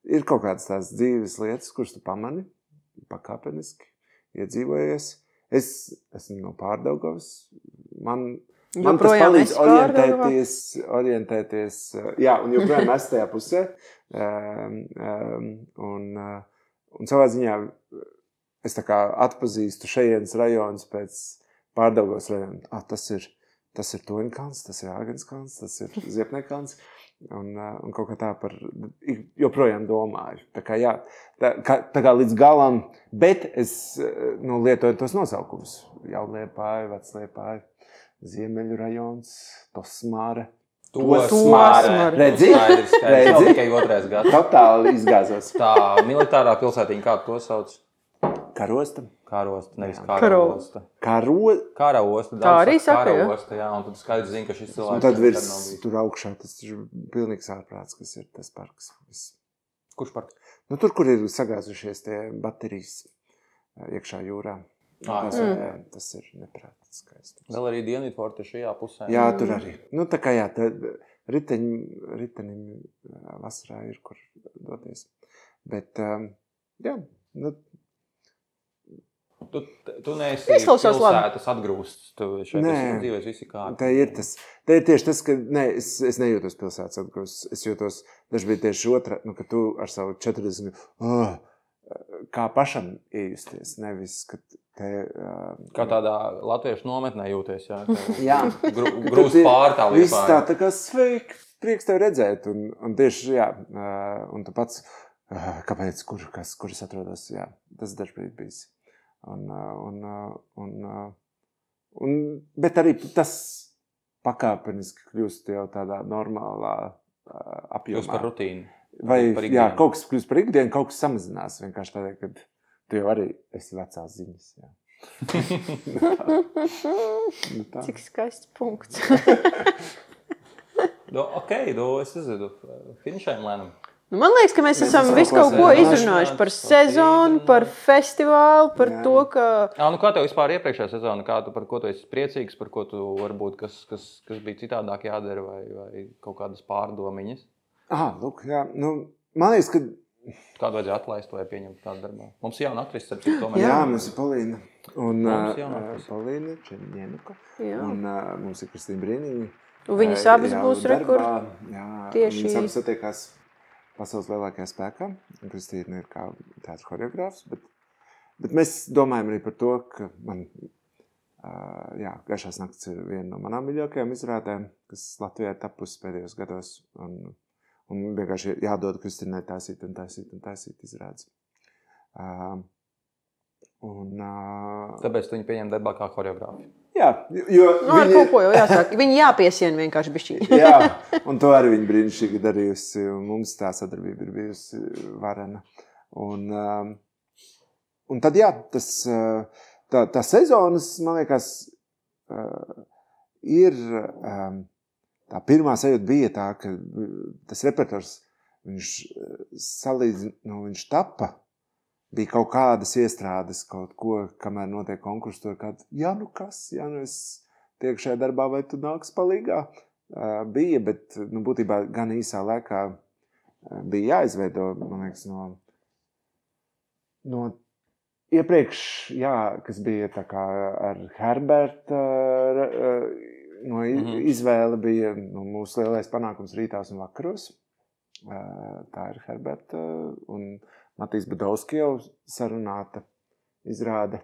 ir kaut kādas tās dzīves lietas, kuras tu pamani, pakāpeniski, iedzīvojies. Es esmu no Pārdaugavas. Man tas palīdz orientēties, jā, un joprojām es tajā pusē. Un savā ziņā es tā kā atpazīstu šejienes rajonus pēc Pārdaugavas rajona. Tas ir Toņkalns, tas ir Āgenskalns, tas ir Ziepniekkalns. Un kaut kā tā par joprojām domāju. Tā kā jā, tā kā līdz galam, bet es lietoju tos nosaukumus. Jaunliepāja, Vecliepāja, Ziemeļu rajons, Tosmāre. Tosmāre. Redzi? Tikai 2. gads. Totāli izgāzos. Tā militārā pilsētiņa, kā to sauc? Karosta. Karosta, nevis Karosta. karaosta. Karaosta, Tā arī daudz saka, jā. karaosta, jā, un tad skaidrs zina, ka šis Un cilvēks tad virs nekad nav bijis. tur augšā tas ir pilnīgs ārprāts, kas ir tas parks. Kurš parks? Nu, tur, kur ir sagāzušies tie baterijas iekšā jūrā. Tas ir neprātis skaisti. Vēl arī Dienvidforte šajā pusē. Jā, tur arī. Nu, tā kā jā, ritenim vasarā ir, kur doties. Bet, jā, nu, Tu neesi Izklausās labi. pilsētas atgrūsts. Tu šeit esi dzīvējis visi kārtībā. tā ir tieši tas, ka es nejūtos pilsētas atgrūsts. Es jūtos, daži bija tieši otrā, nu, ka tu ar savu 40, kā pašam iejusties, nevis, ka te... Kā tādā latviešu nometnē jūties, jā. Jā. Grūst pārtā Viss Liepājā. tā kā sveiki, prieks tev redzēt. Un tieši, jā, un tu pats, kāpēc, kur es atrodos, jā, tas dažbrīd bijis. Bet arī tas pakāpeniski kļūst jau tādā normālā apjomā. Kļūst par rutīnu. Vai, par jā, ikdienu. kaut kas kļūst par ikdienu, kaut kas samazinās. Vienkārši tādēļ, ka tu jau arī esi vecās ziņas. Jā. Nu tā. Cik skaists punkts. Ok, es nezinu, finišējam lēnam. Nu, man liekas, ka mēs esam visu kaut ko izrunājuši par sezonu, par festivālu, par to, ka... Nu, kā tev vispār iepriekšējā sezona? Par ko tu esi priecīgs, par ko tu varbūt, kas bija citādāk jādara vai kaut kādas pārdomiņas? Lūk, jā. Nu, man liekas, ka... Kādu vajadzēja atlaist vai pieņemt kādu darbā? Mums ir jauna aktrisa, ar citu tomēr. Jā, mums ir Polīna. Un Mums jauna aktrise. Polīna Černienuka. Jā. Un mums ir Kristīna Brīniņa. Un viņas abas būs rekur. Jā, Tieši- viņas abas satiekās pasaules lielākajā spēkā. Un Kristīna ir kā tāds choreogrāfs, bet mēs domājam arī par to, ka man, Gaišās nakts ir viena no manām mīļākajām izrādēm, kas Latvijā tapusi pēdējos gados. Un vienkārši jādod Kristīnai taisīt izrādes. Tāpēc tu viņu pieņem darbā kā choreogrāfi. Jā, jo Nu, ar kaut ko jau jāsāk. Viņi jāpiesien vienkārši bišķiņi. Jā, un to arī viņa brīnišķīgi darījusi, un mums tā sadarbība ir bijusi varena. Un tad, jā, tā sezonas, man liekas, ir, tā pirmā sajūta bija tā, ka tas repertors, viņš tapa, bija kaut kādas iestrādes, kaut ko, kamēr notiek konkurss, tur kādu, es tiek šajā darbā, vai tu nāks palīgā? Bija, bet, būtībā gan īsā laikā bija jāizveido, man liekas, no iepriekš, kas bija tā kā ar Herberta, izvēle bija mūsu lielais panākums rītās un vakaros. Tā ir Herberta un Matīs Badovski jau sarunāta izrāde,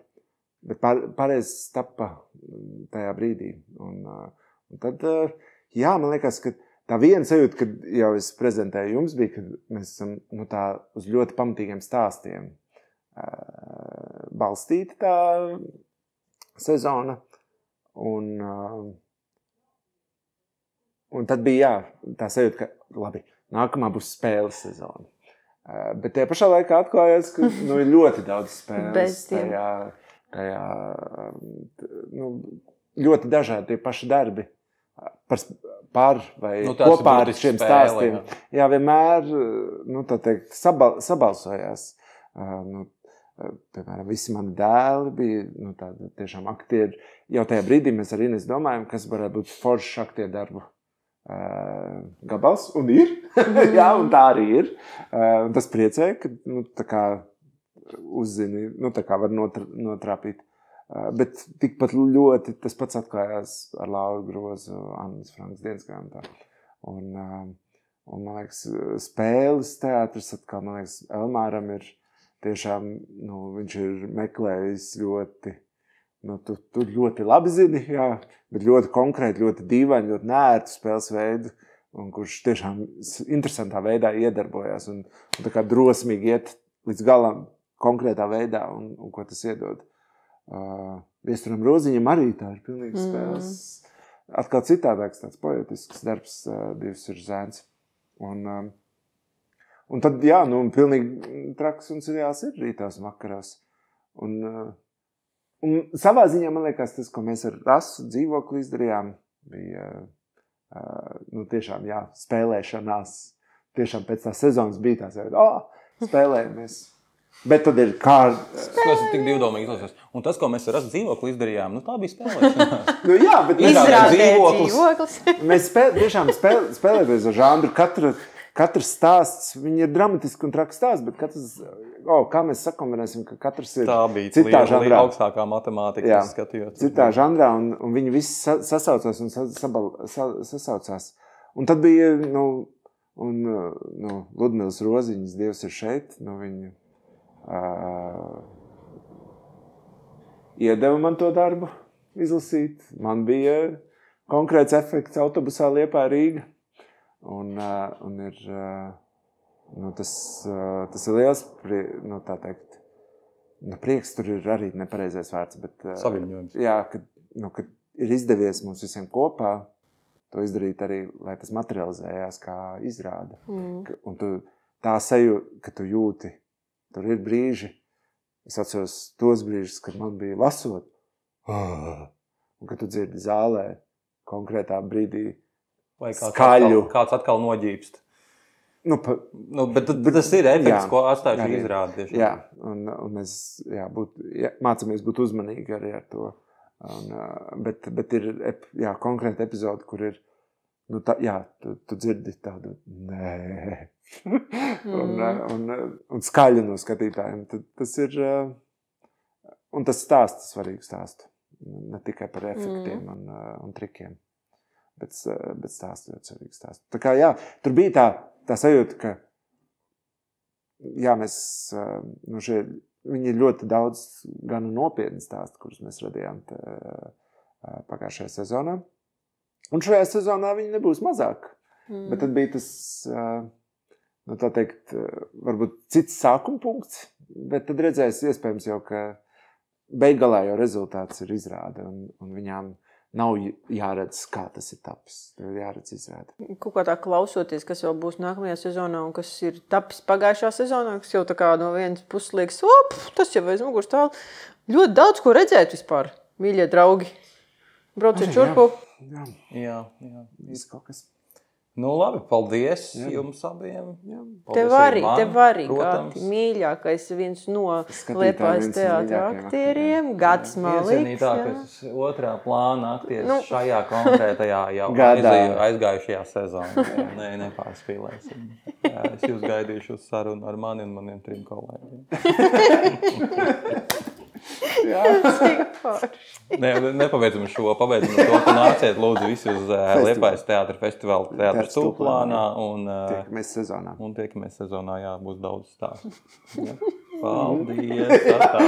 bet pareizi tapa tajā brīdī. Un tad, man liekas, ka tā viena sajūta, kad jau es prezentēju jums, bija, ka mēs esam tā uz ļoti pamatīgiem stāstiem balstīta tā sezona. Un tad bija, tā sajūta, ka labi, nākamā būs spēles sezona. Bet tie pašā laikā atklājās, ka ir ļoti daudz spēles tajā ļoti dažādi tie paši darbi par vai kopā ar šiem stāstiem. Jā, vienmēr, tā teikt, sabalsojās. Piemēram, visi mani dēli bija tādi tiešām aktieri. Jau tajā brīdī mēs ar Ines domājam, kas varētu būt foršs aktieru darbu gabals, un ir. Jā, un tā arī ir. Un tas priecē, ka tā kā uzzini, tā kā var notrāpīt. Bet tikpat ļoti tas pats atklājās ar Lauru Grozu, Annas Frankas Dienasgrāmatā. Un man liekas, spēles teātris atkal, man liekas, Elmāram ir tiešām, viņš ir meklējis ļoti, tu ļoti labi zini, jā, bet ļoti konkrēti, ļoti dīvaini, ļoti neērtu spēles veidu, un kurš tiešām interesantā veidā iedarbojās un tā kā drosmīgi iet līdz galam konkrētā veidā un ko tas iedod. Viesturam Roziņam arī tā ir pilnīgi spēles. Atkal citādāks tāds poetisks darbs, Divs ir zēns. Un tad, pilnīgi traks un seriāls ir rītās un vakaros. Un savā ziņā, man liekas, tas, ko mēs ar Rasu dzīvokli izdarījām, bija tiešām, spēlēšanās. Tiešām pēc tā sezonas bija tās, spēlējamies. Bet tad ir Tas ir tik divdomīgi izlasies. Un tas, ko mēs ar Rasu dzīvokli izdarījām, tā bija spēlēšanās. Bet Izrādē dzīvoklis. mēs tiešām spēlējamies ar žanru. Katrs stāsts, viņi ir dramatiski un traki stāsts, bet katrs, kā mēs sakombinēsim, ka katrs ir Tā bija citā žanrā. augstākā matemātika, kas skatījos. Citā žanrā, un viņi visi sasaucās un sasaucās. Un tad bija, Ludmilas Roziņas, Dievs ir šeit, viņa iedeva man to darbu izlasīt. Man bija konkrēts efekts autobusā Liepāja Rīga. Un ir tas ir liels prieks, tur ir arī nepareizais vārds, bet Saviņojums. Kad ir izdevies mums visiem kopā to izdarīt arī, lai tas materializējās kā izrāda. Un tā sajūta, ka tu jūti, tur ir brīži, es atceros tos brīžus, kad man bija lasot, un kad tu dzirdi zālē konkrētā brīdī Vai skaļu. kāds atkal noģīpst. Bet tas ir efekts, ko atstāja šī izrāde. Jā, un mēs mācāmies būt uzmanīgi arī ar to. Bet ir konkrēta epizode, kur ir, tu dzirdi tādu, nē, un skaļu no skatītājiem. Tas ir, un tas stāsta svarīgu stāstu. Ne tikai par efektiem un trikiem. Bet stāsts ļoti svarīgs stāsts. Tā kā, tur bija tā sajūta, ka, mēs, viņi ir ļoti daudz gan nopietni stāsti, kurus mēs radījām pagājušajā sezonā. Un šajā sezonā viņi nebūs mazāk. Bet tad bija tas, tā teikt, varbūt cits sākuma punkts, bet tad redzēs iespējams jau, ka beigalā jau rezultāts ir izrāde, un viņām nav jāredz, kā tas ir tapis. Tev ir jāredz izrāde. Kaut kā tā klausoties, kas jau būs nākamajā sezonā un kas ir tapis pagājušā sezonā, kas jau tā kā no vienas puses liekas, tas jau aiz muguras tālu. Ļoti daudz ko redzēt vispār, mīļie draugi. Brauciet šurpu. Jā. Viss kaut kas. Labi, paldies jums abiem. Tev arī, Gati, mīļākais viens no Liepājas teātra aktieriem, Gatis Maliks. Iecienītākais otrā plāna aktieris šajā konkrētajā jau aizgājušajā sezonā. Nē, nepārspīlēsim. Es jūs gaidīšu uz sarunu ar mani un maniem 3 kolēģiem. Nepabeidzam šo, pabeidzam to, ka nāciet lūdzu visi uz Liepājas teātra festivālu teātra stūplānā un tiekamies sezonā, būs daudz stāstu. Paldies! Atā!